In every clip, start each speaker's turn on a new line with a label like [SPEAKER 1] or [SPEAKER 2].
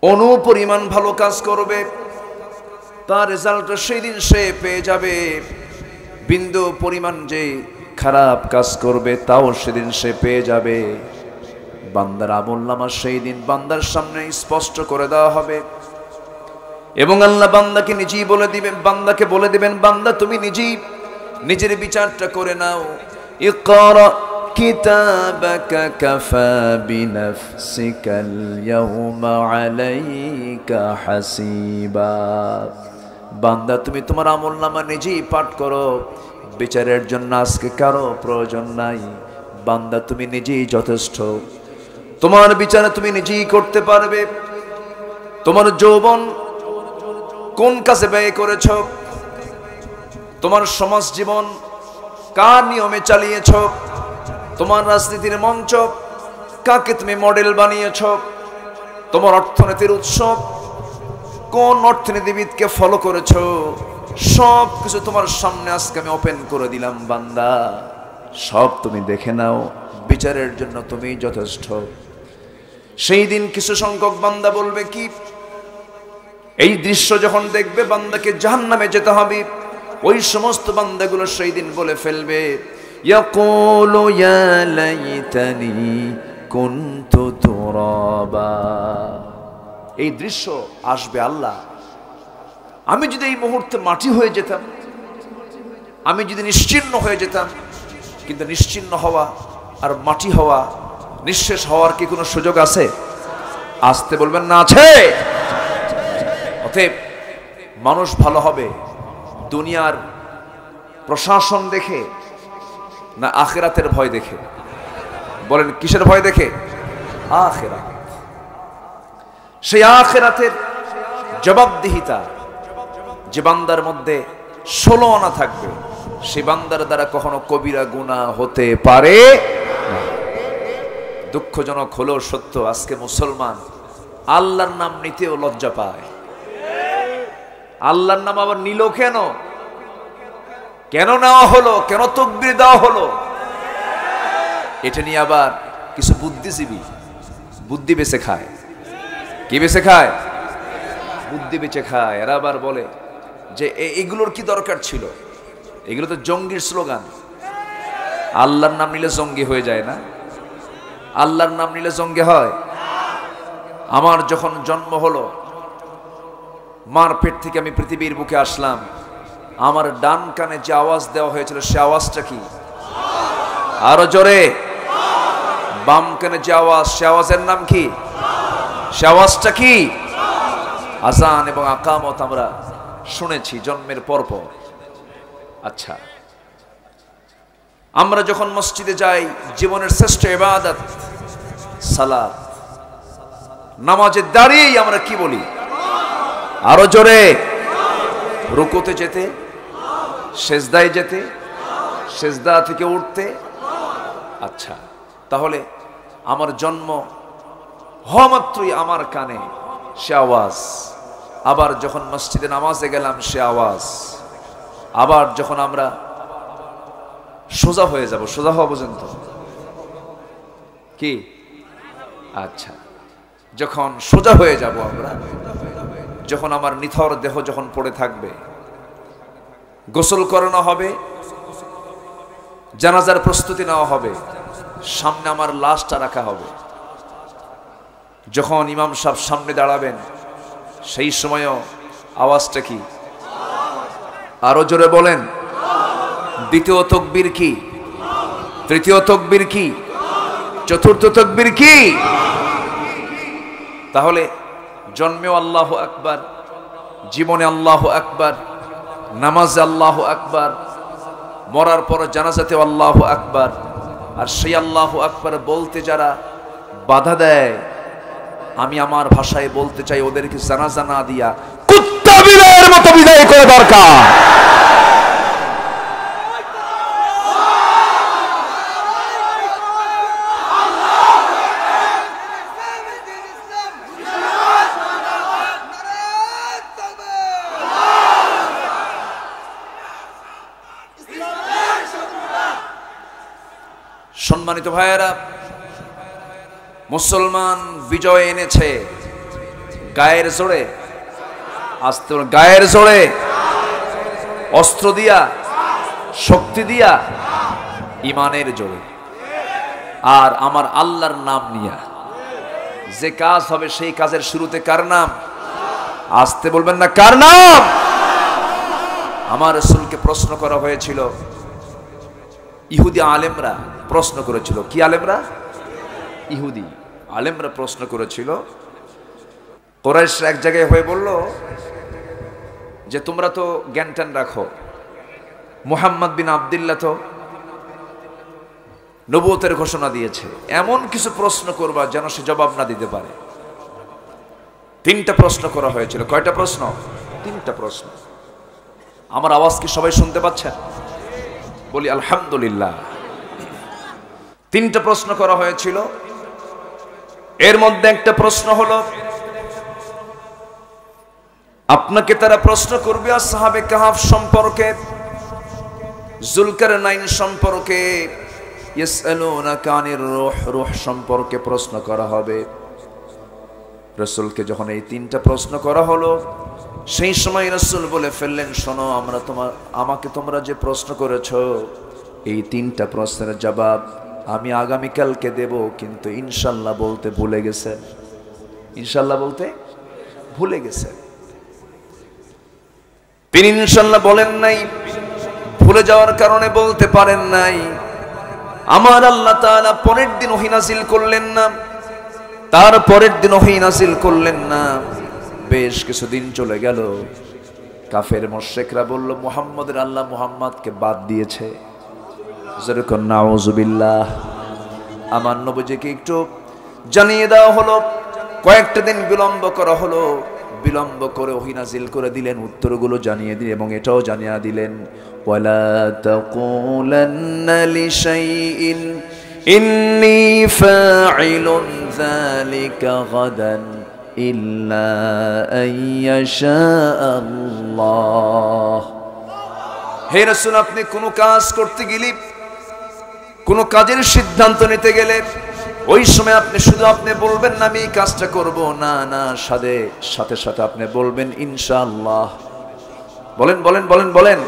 [SPEAKER 1] অনুপরিমাণ ভালো কাজ করবে, তার রেজাল্ট সেই দিন সে পেয়ে যাবে। বিন্দু পরিমাণ যে খারাপ কাজ করবে তাও সেদিন সে পেয়ে যাবে। বান্দার আমলনামা সেই দিন বান্দার সামনে স্পষ্ট করে দেওয়া হবে এবং আল্লাহ বান্দাকে নিজেই বলে দিবেন, বান্দাকে বলে দিবেন, বান্দা তুমি নিজেই নিজের বিচারটা করে নাও। ইকরা কিতাবাকা কাফা বিনাফসিকাল ইয়াউমা আলাইকা হাসিবা। বান্দা তুমি তোমার আমলনামা নিজেই পাঠ করো, বিচারের জন্য আজকে কারো প্রয়োজন নাই। বান্দা তুমি নিজেই যথেষ্ট, তোমার বিচারে তুমি নিজেই করতে পারবে। তোমার যৌবন কোন কাজে ব্যয় করেছ, তোমার সমাজ জীবন কার নিয়মে চালিয়েছ, তোমার রাজনীতির মঞ্চ কাকে তুমি মডেল বানিয়েছ, তোমার অর্থনীতির উৎসব কোন অর্থনীতিবিদকে ফলো করেছ, সব কিছু তোমার সামনে আজকে আমি ওপেন করে দিলাম। বান্দা সব তুমি দেখে নাও, বিচারের জন্য তুমি যথেষ্ট। সেই দিন কিছু সংখ্যক বান্দা বলবে কি, এই দৃশ্য যখন দেখবে বান্দাকে জাহান্নামে যেতে হবে, ওই সমস্ত বান্দাগুলো সেই দিন বলে ফেলবে, ইয়াকুলু ইয়া লাইতানি কুনতু তুরাবা। এই দৃশ্য আসবে, আল্লাহ আমি যদি এই মুহূর্তে মাটি হয়ে যেতাম, আমি যদি নিশ্চিহ্ন হয়ে যেতাম। কিন্তু নিশ্চিহ্ন হওয়া আর মাটি হওয়া, নিঃশেষ হওয়ার কি কোনো সুযোগ আছে? আসতে বলবেন না, আছে। অতএব মানুষ ভালো হবে দুনিয়ার প্রশাসন দেখে না আখিরাতের ভয় দেখে? বলেন কিসের ভয় দেখে? আখিরাত। সেই আখিরাতের জবাবদিহিতা যে বান্দার মধ্যে 16 আনা থাকবে, সে বান্দার দ্বারা কখনো কবিরা গুনাহ হতে পারে না। দুঃখজনক হলেও সত্য, আজকে মুসলমান আল্লাহর নাম নিতেও লজ্জা পায়। আল্লাহর নাম আবার নিল কেন? কেন নেওয়া হলো? কেন তাকবীর দেওয়া হলো? এটা নিয়ে আবার কিছু বুদ্ধিজীবী বুদ্ধি বেঁচে খায়। কি বেঁচে খায়? বুদ্ধি বেঁচে খায়। এরা আবার বলে যে এগুলোর কি দরকার ছিল, এগুলো তো জঙ্গির স্লোগান। আল্লাহর নাম নিলে জঙ্গি হয়ে যায় না? আল্লাহর নাম নিলে জঙ্গি হয়? আমার যখন জন্ম হলো, মার পেট থেকে আমি পৃথিবীর বুকে আসলাম, আমার ডান কানে যে আওয়াজ দেওয়া হয়েছিল সে আওয়াজটা কি? আরো জোরে। বাম কানে যে আওয়াজ, সে আওয়াজের নাম কি? সে আওয়াজটা কি? আযান এবং আকামত আমরা শুনেছি জন্মের পরপর। আচ্ছা, আমরা যখন মসজিদে যাই, জীবনের শ্রেষ্ঠ ইবাদত সালাত, নামাজে দাঁড়িয়েই আমরা কি বলি? আরো জোরে। রুকুতে যেতে, সেজদায় যেতে, সেজদা থেকে উঠতে। আচ্ছা, তাহলে আমার জন্ম হওয়া মাত্রই আমার কানে সে আওয়াজ, আবার যখন মসজিদে নামাজে গেলাম সে আওয়াজ, আবার যখন আমরা সোজা হয়ে যাব, সোজা হওয়া পর্যন্ত কি? আচ্ছা, যখন সোজা হয়ে যাব আমরা, যখন আমার নিথর দেহ যখন পড়ে থাকবে, গোসল করানো হবে, জানাজার প্রস্তুতি নেওয়া হবে, সামনে আমার লাশটা রাখা হবে। যখন ইমাম সাহেব সামনে দাঁড়াবেন, সেই সময়ও আওয়াজটা কি? আরো জোরে বলেন। দ্বিতীয় তাকবীর কি? তৃতীয় তাকবীর কি? চতুর্থ তাকবীর কি? তাহলে জন্মেও আল্লাহু আকবার, জীবনে আল্লাহু আকবার, নামাজে আল্লাহু আকবার, মরার পর জানাজাতেও আল্লাহু আকবার। আর সেই আল্লাহু আকবার বলতে যারা বাধা দেয়, আমি আমার ভাষায় বলতে চাই, ওদেরকে জানাজা না দিয়া কুত্তা বিড়ালের মতো বিদায় করা দরকার। সম্মানিত ভাইয়েরা, মুসলমান বিজয় এনেছে, গায়ের জোরে, আস্তে গায়ের জোরে, অস্ত্র দিয়া, শক্তি দিয়া, ইমানের জোরে, আর আমার আল্লাহর নাম নিয়া যে কাজ হবে সেই কাজের শুরুতে কার নাম? আসতে বলবেন না, কার নাম? আমার রাসূলকে প্রশ্ন করা হয়েছিল, ইহুদি আলেমরা প্রশ্ন করেছিল। কি আলেমরা? ইহুদি আলেমরা প্রশ্ন করেছিল। কুরাইশ এক জায়গায় হয়ে বলল যে তোমরা তো জ্ঞান ট্যান রাখো, মুহাম্মদ বিন আব্দুল্লাহ তো নবুয়তের ঘোষণা দিয়েছে, এমন কিছু প্রশ্ন করবা যেন সে জবাব না দিতে পারে। তিনটা প্রশ্ন করা হয়েছিল। কয়টা প্রশ্ন? তিনটা প্রশ্ন। আমার আওয়াজ কি সবাই শুনতে পাচ্ছেন? বলি আলহামদুলিল্লাহ। তিনটা প্রশ্ন করা হয়েছিল। এর মধ্যে একটা প্রশ্ন হলো, আপনাকে তারা প্রশ্ন করবে আসহাবে কাহাফ সম্পর্কে, যুলকারনাইন সম্পর্কে, ইয়াসআলুনাকা আনির রূহ, রূহ সম্পর্কে প্রশ্ন করা হবে। রাসূলকে যখন এই তিনটা প্রশ্ন করা হলো, সেই সময় রাসূল বলে ফেললেন, শোনো, আমাকে তোমরা যে প্রশ্ন করেছো, এই তিনটা প্রশ্নের জবাব আমি আগামীকালকে দেব, কিন্তু ইনশাল্লাহ বলতে ভুলে গেছেন। ইনশাল্লাহ বলতে ভুলে গেছেন। তিনি ইনশাল্লাহ বলেন নাই, ভুলে যাওয়ার কারণে বলতে পারেন নাই। আমার আল্লাহ তাআলা পরের দিন ওহী নাযিল করলেন না, তার পরের দিন ওহী নাযিল করলেন না। বেশ কিছুদিন চলে গেল। কাফের মুশরিকরা বলল, মুহাম্মদের আল্লাহ মুহাম্মদকে বাদ দিয়েছে। যেরকম নাউযুবিল্লাহ। আমার নবীজিকে একটু জানিয়ে দেওয়া হলো, কয়েকটা দিন বিলম্ব করা হলো। বিলম্ব করে ওহী নাযিল করে দিলেন, উত্তরগুলো জানিয়ে দিলেন এবং এটাও জানিয়ে দিলেন, ওয়ালা তাকুলান্না লিশাইইন ইন্নী ফাইলুন যালিকা গাদান ইল্লা আইয়াশা আল্লাহ। হে রাসূল, আপনি কোনো কাজ করতে গেলে, কোনো কাজের সিদ্ধান্ত নিতে গেলে, ওই সময় আপনি বলবেন না আমি এই কাজটা করব, না না, সাথে সাথে আপনি বলবেন ইনশাআল্লাহ। বলেন বলেন বলেন বলেন।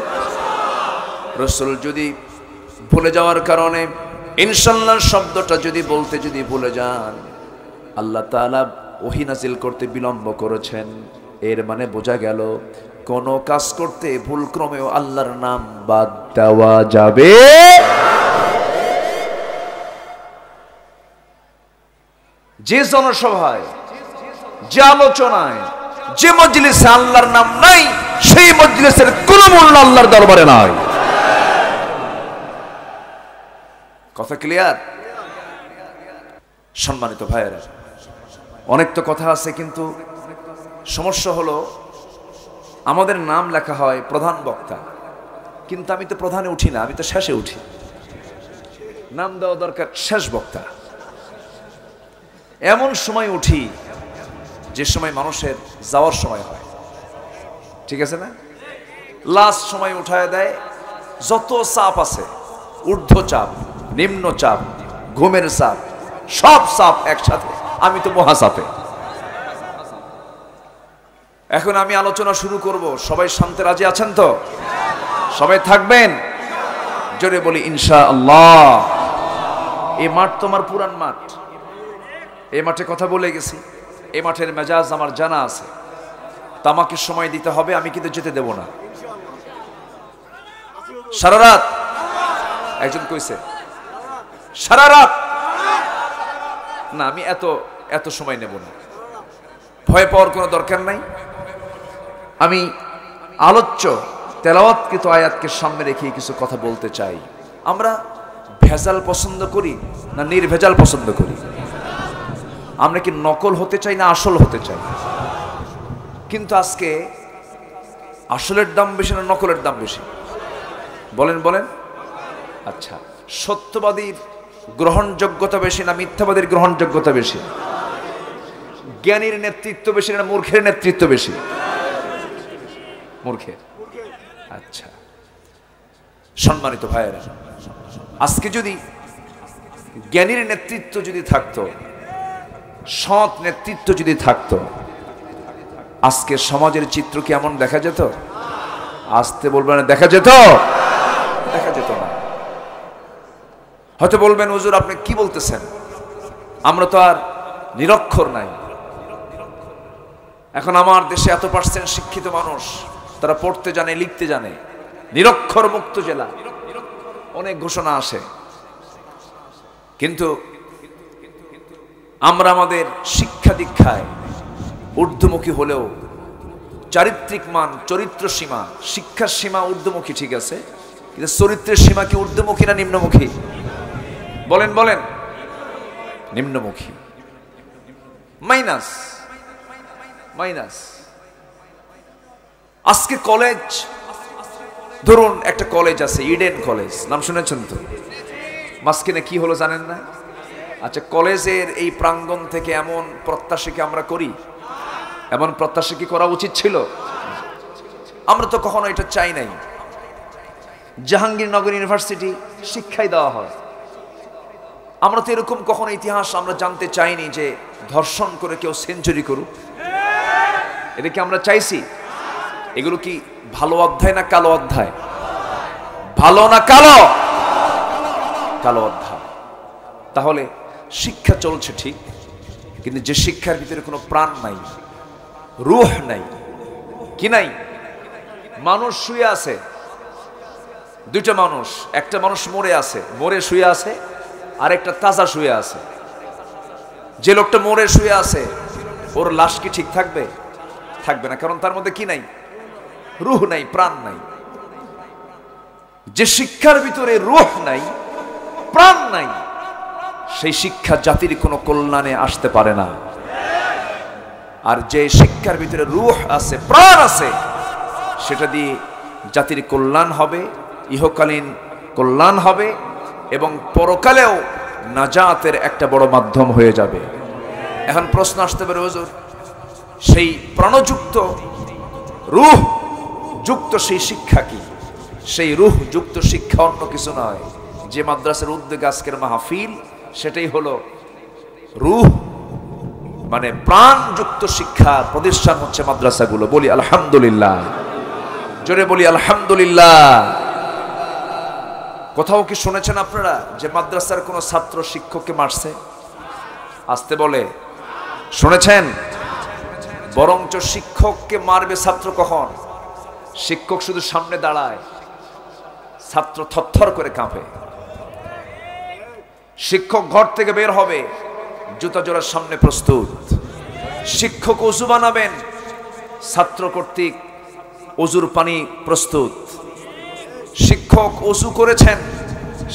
[SPEAKER 1] রাসূল যদি ভুলে যাওয়ার কারণে ইনশাআল্লাহ শব্দটা যদি বলতে ভুলে যান, আল্লাহ তাআলা ওহী নাযিল করতে বিলম্ব করেছেন, এর মানে বোঝা গেল কোন কাজ করতে ভুলক্রমেও আল্লাহর নাম বাদ দেওয়া যাবে। যে জনসভায়, যে আলোচনায়, যে মজলিসে আল্লাহর নাম নাই, সেই মজলিসের কোনো মূল্য আল্লাহর দরবারে নাই। কথা ক্লিয়ার? সম্মানিত ভাইয়েরা, অনেক তো কথা আছে, কিন্তু সমস্যা হলো আমাদের নাম লেখা হয় প্রধান বক্তা, কিন্তু আমি তো প্রধানে উঠি না, আমি তো শেষে উঠি। নাম দেওয়া দরকার শেষ বক্তা। এমন সময় উঠি যে সময় মানুষের যাওয়ার সময় হয়, ঠিক আছে না? লাস্ট সময় উঠায় দেয়। যত চাপ আছে, ঊর্ধ্ব চাপ, নিম্ন চাপ, ঘুমের চাপ, সব চাপ একসাথে, আমি তো মহাচাপে। এখন আমি আলোচনা শুরু করব, সবাই শান্তি রাজি আছেন তো? সবাই থাকবেন? জোরে বলি ইনশাআল্লাহ। এই মাঠ তোমার পুরান মাঠ, এই মাঠে কথা বলে গেছি, এই মাঠের মেজাজ আমার জানা আছে। তা আমাকে সময় দিতে হবে, আমি কিন্তু যেতে দেব না। সারা রাত, একজন কইছে সারা রাত না, আমি এত সময় নেব না। ভয় পাওয়ার কোনো দরকার নাই। আমি আলোচ্য তেলাওয়াতকৃত আয়াতকে সামনে রেখে কিছু কথা বলতে চাই। আমরা ভেজাল পছন্দ করি না নির্ভেজাল পছন্দ করি? আমরা কি নকল হতে চাই না আসল হতে চাই? কিন্তু আজকে আসলের দাম বেশি না নকলের দাম বেশি? বলেন বলেন। আচ্ছা, সত্যবাদীর গ্রহণযোগ্যতা বেশি না মিথ্যাবাদীর গ্রহণযোগ্যতা বেশি? জ্ঞানীর নেতৃত্ব বেশি না মূর্খের নেতৃত্ব বেশি? মূর্খের। আচ্ছা, সম্মানিত ভাইয়েরা, আজকে যদি জ্ঞানীর নেতৃত্ব যদি থাকতো, সৎ নেতৃত্ব যদি থাকতো, আজকে সমাজের চিত্র কি এমন দেখা যেত? আসতে বলবেন দেখা যেত? দেখা যেত না। হয়তো বলবেন হুজুর আপনি কি বলতেছেন, আমরা তো আর নিরক্ষর নাই। এখন আমার দেশে এত পার্সেন্ট শিক্ষিত মানুষ, তারা পড়তে জানে, লিখতে জানে, নিরক্ষর মুক্ত জেলা, অনেক ঘোষণা আসে, কিন্তু আমরা আমাদের শিক্ষা দীক্ষায় ঊর্ধ্বমুখী হলেও চারিত্রিক মান, চরিত্র সীমা, শিক্ষার সীমা ঊর্ধ্বমুখী ঠিক আছে, কিন্তু চরিত্রের সীমা কি ঊর্ধ্বমুখী না নিম্নমুখী? বলেন বলেন। নিম্নমুখী, মাইনাস মাইনাস। আজকে কলেজ, ধরুন একটা কলেজ আছে ইডেন কলেজ, নাম শুনেছেন তো? মাঝখানে কি হলো জানেন না? আচ্ছা, কলেজের এই প্রাঙ্গণ থেকে এমন প্রত্যাশা কি আমরা করি? এমন প্রত্যাশা কি করা উচিত ছিল? আমরা তো কখনো এটা চাই নাই। জাহাঙ্গীরনগর ইউনিভার্সিটি শিক্ষাই দেওয়া হয়, আমরা তো এরকম কখনো ইতিহাস আমরা জানতে চাইনি যে ধর্ষণ করে কেউ সেঞ্চুরি করুক। এটা কি আমরা চাইছি? এগুলো কি ভালো অধ্যায় না কালো অধ্যায়? ভালো না কালো? কালো অধ্যায়। তাহলে শিক্ষা চলছে ঠিক, কিন্তু যে শিক্ষার ভিতরে কোনো প্রাণ নাই, রূহ নাই, কি নাই? মানুষ শুয়ে আছে, দুইটা মানুষ, একটা মানুষ মরে আছে, মরে শুয়ে আছে, আর একটা তাজা শুয়ে আছে। যে লোকটা মরে শুয়ে আছে ওর লাশ কি ঠিক থাকবে? থাকবে না, কারণ তার মধ্যে কি নাই? রূহ নাই, প্রাণ নাই। যে শিক্ষার ভিতরে রূহ নাই, প্রাণ নাই, সেই শিক্ষা জাতির কোনো কল্যাণে আসতে পারে না। আর যে শিক্ষার ভিতরে রূহ আছে, প্রাণ আছে, সেটা দিয়ে জাতির কল্যাণ হবে, ইহকালীন কল্যাণ হবে এবং পরকালেও নাজাতের একটা বড় মাধ্যম হয়ে যাবে। এখন প্রশ্ন আসতে পারে হুজুর, সেই প্রাণযুক্ত রূহ যুক্ত সেই শিক্ষা কি? সেই রূহ যুক্ত শিক্ষা অন্য কিছু নয়। যে মাদ্রাসার উদ্যোগে আজকের মাহফিল, সেটাই হলো রূহ মানে প্রাণযুক্ত শিক্ষা প্রতিষ্ঠান হচ্ছে মাদ্রাসাগুলো। বলি আলহামদুলিল্লাহ, জোরে বলি আলহামদুলিল্লাহ। কোথাও কি শুনেছেন আপনারা যে মাদ্রাসার কোন ছাত্র শিক্ষককে মারছে? আসতে বলে শুনেছেন? বরঞ্চ শিক্ষককে মারবে ছাত্র কখন? শিক্ষক শুধু সামনে দাঁড়ায়, ছাত্র থরথর করে কাঁপে। শিক্ষক ঘর থেকে বের হবে, জুতা জোড়ার সামনে প্রস্তুত। শিক্ষক ওযু বানাবেন, ছাত্র কর্তৃক ওযুর পানি প্রস্তুত। শিক্ষক ওযু করেছেন,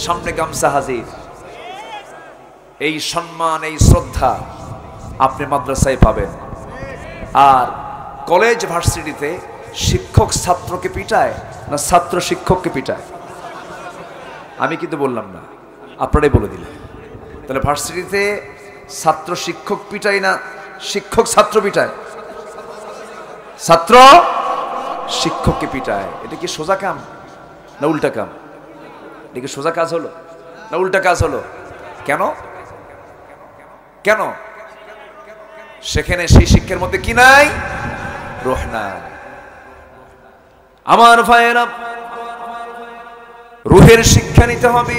[SPEAKER 1] সামনে গামছা হাজির। এই সম্মান, এই শ্রদ্ধা আপনি মাদ্রাসায় পাবেন। আর কলেজ ভার্সিটিতে শিক্ষক ছাত্রকে পিটায় না ছাত্র শিক্ষককে পিটায়? আমি কিন্তু বললাম না, আপনারাই বলে দিলেন। তাহলে ভার্সিটিতে ছাত্র শিক্ষক পিটায় না শিক্ষক ছাত্র পিটায়? ছাত্র শিক্ষককে পিটায়। এটা কি সোজা কাম না উল্টা কাম? এটা কি সোজা কাজ হলো না উল্টা কাজ হলো? কেন কেন? সেখানে সেই শিক্ষার মধ্যে কি নাই? রূহ নাই। আমার ভাইয়েরা, রূহের শিক্ষা নিতে হবে,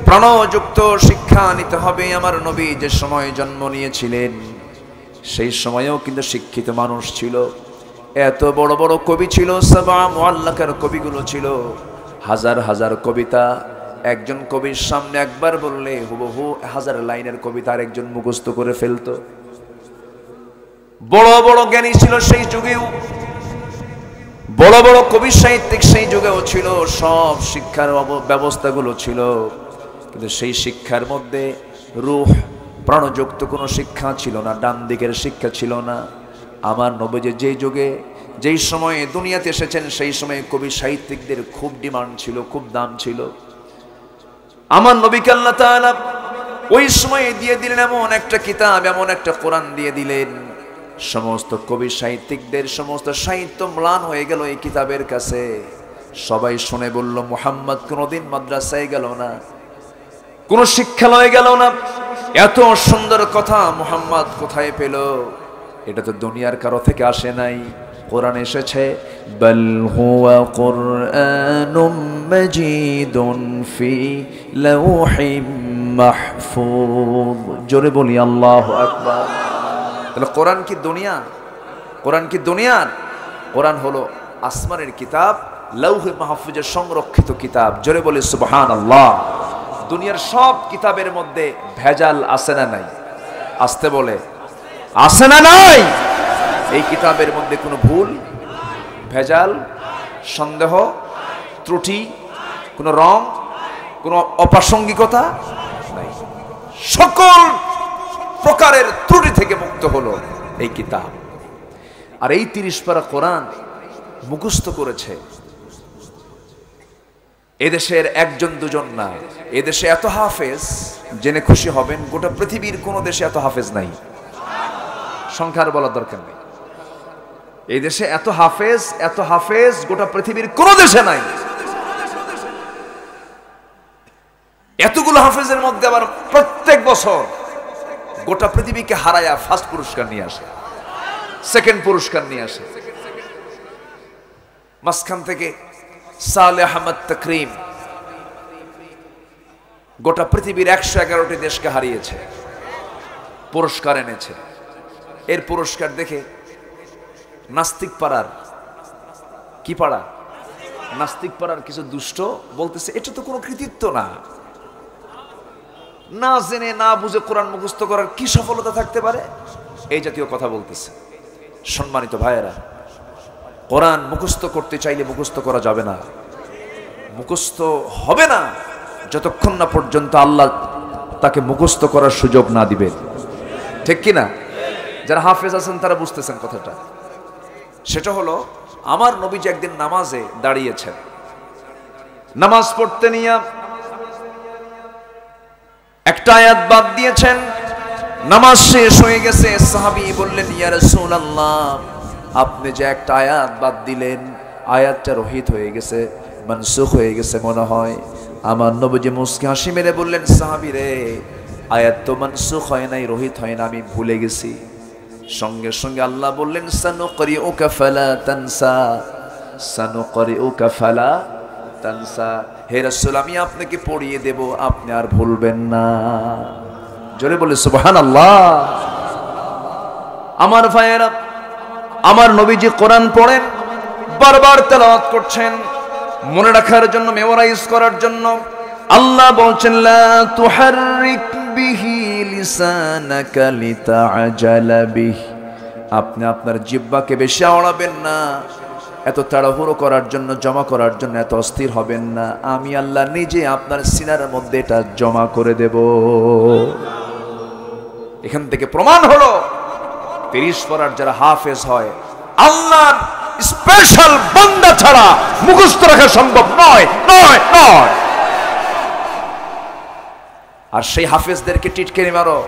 [SPEAKER 1] প্রাণযুক্ত শিক্ষা নিতে হবে। আমার নবী যে সময় জন্ম নিয়েছিলেন সেই সময়েও কিন্তু শিক্ষিত মানুষ ছিল। এত বড় বড় কবি ছিল, সাবা মুআল্লাকার কবিগুলো ছিল, হাজার হাজার কবিতা একজন কবির সামনে একবার বললে হুবহু হাজার লাইনের কবিতা আরেকজন মুখস্থ করে ফেলতো। বড় বড় জ্ঞানী ছিল সেই যুগেও, বড় বড় কবি সাহিত্যিক সেই যুগেও ছিল, সব শিক্ষার ব্যবস্থাগুলো ছিল, কিন্তু সেই শিক্ষার মধ্যে রূহ প্রাণযুক্ত কোনো শিক্ষা ছিল না, ডান দিকের শিক্ষা ছিল না। আমার নবী যে যুগে যেই সময়ে দুনিয়াতে এসেছেন সেই সময়ে কবি সাহিত্যিকদের খুব ডিমান্ড ছিল, খুব দাম ছিল। আমার নবীকে আল্লাহ তাআলা ওই সময়ে দিয়ে দিলেন এমন একটা কিতাব, এমন একটা কোরআন দিয়ে দিলেন, সমস্ত কবি সাহিত্যিকদের সমস্ত সাহিত্য ম্লান হয়ে গেল এই কিতাবের কাছে। সবাই শুনে বলল মুহাম্মদ কোনদিন মাদ্রাসায় গেল না, কোন শিক্ষালয়ে গেল না, এত সুন্দর কথা মুহাম্মদ কোথায় পেল? এটা তো দুনিয়ার কারো থেকে আসে নাই, কোরআন এসেছে বাল হুয়া কুরআনুম মাজিদুন ফি লাউহিম মাহফুজ। জোরে বলি আল্লাহু আকবার। তাহলে কোরআন কি দুনিয়া? কোরআন কি দুনিয়ার? কোরআন হলো আসমানের কিতাব, লাউহে মাহফুজের সংরক্ষিত কিতাব। জোরে বলি সুবহানাল্লাহ। দুনিয়ার সব কিতাবের মধ্যে ভেজাল আছে না নাই? আসতে বলে আছে না নাই? এই কিতাবের মধ্যে কোনো ভুল, ভেজাল, সন্দেহ, ত্রুটি, কোনো রং, কোনো অপ্রাসঙ্গিকতা নাই। সকল প্রকারের ত্রুটি থেকে মুক্ত হলো এই কিতাব। আর এই 30 পারা কোরআন মুখস্থ করেছে এদেশের একজন দুজন না, এদেশে এত হাফেজ, জেনে খুশি হবেন গোটা পৃথিবীর কোন দেশে এত হাফেজ নাই। সংখ্যার বলার দরকার নেই। এই দেশে এত হাফেজ গোটা পৃথিবীর কোন দেশে নাই। এতগুলো হাফেজের মধ্যে আবার প্রত্যেক বছর গোটা পৃথিবীকে হারায়া ফার্স্ট পুরস্কার নিয়ে আসে, সেকেন্ড পুরস্কার নিয়ে আসে। মাঝখান থেকে সালেহ আহমদ তাকরিম গোটা পৃথিবীর 111টি দেশকে হারিয়েছে, পুরস্কার এনেছে। এর পুরস্কার দেখে নাস্তিক পাড়ার, কি পাড়া? নাস্তিক পাড়ার কিছু দুষ্ট বলতেছে এটা তো কোনো কৃতিত্ব না, না জেনে না বুঝে কোরআন মুখস্থ করার কি সফলতা থাকতে পারে, এই জাতীয় কথা বলতেছে। সম্মানিত ভাইয়েরা, কোরআন মুখস্থ করতে চাইলে মুখস্থ করা যাবে না, মুখস্থ হবে না যতক্ষণ না পর্যন্ত আল্লাহ তাকে মুখস্থ করার সুযোগ না দিবেন। ঠিক কি না? যারা হাফেজ আছেন তারা বুঝতেছেন কথাটা। সেটা হলো, আমার নবীজি একদিন নামাজে দাঁড়িয়েছেন, নামাজ পড়তে নিয়ে একটা আয়াত বাদ দিয়েছেন। নামাজ শেষ হয়ে গেছে, সাহাবী বললেন ইয়া রাসূলুল্লাহ, আপনি যে একটা আয়াত বাদ দিলেন, আয়াতটা রহিত হয়ে গেছে, মানসুখ হয়ে গেছে মনে হয়। আমার নবীজি মুস্কি হাসি মেরে বললেন, সাহাবী রে, আয়াত তো মানসুখ হয় নাই, রহিত হয় না, আমি ভুলে গেছি। সঙ্গে সঙ্গে আল্লাহ বললেন সানুকরিউকা ফালা তানসা, সানুকরিউকা ফালা তানসা। হে রাসূল, আমি আপনাকে পড়িয়ে দেব, আপনি আর ভুলবেন না। জোরে বলে সুবহানাল্লাহ। আমার ভাইয়েরা, আমার নবীজি কোরআন পড়েন, বারবার তেলাওয়াত করছেন, মনে রাখার জন্য, মেমোরাইজ করার জন্য। আল্লাহ বলছেন লা তুহাররিক বিহি লিসানাকা লিতাআজালা বিহি, আপনি আপনার জিহ্বাকে বেশি আওড়াবেন না, এত তাড়াহুড়ো করার জন্য, জমা করার জন্য এত অস্থির হবেন না। আমি আল্লাহ নিজে আপনার সিনার মধ্যে এটা জমা করে দেব। এখান থেকে প্রমাণ হলো 30 পড়ার যারা হাফেজ হয়, আল্লাহর স্পেশাল বান্দা ছাড়া মুখস্থ রাখা সম্ভব নয়, নয়, নয়। আর সেই হাফেজদেরকে টিটকারি মারো,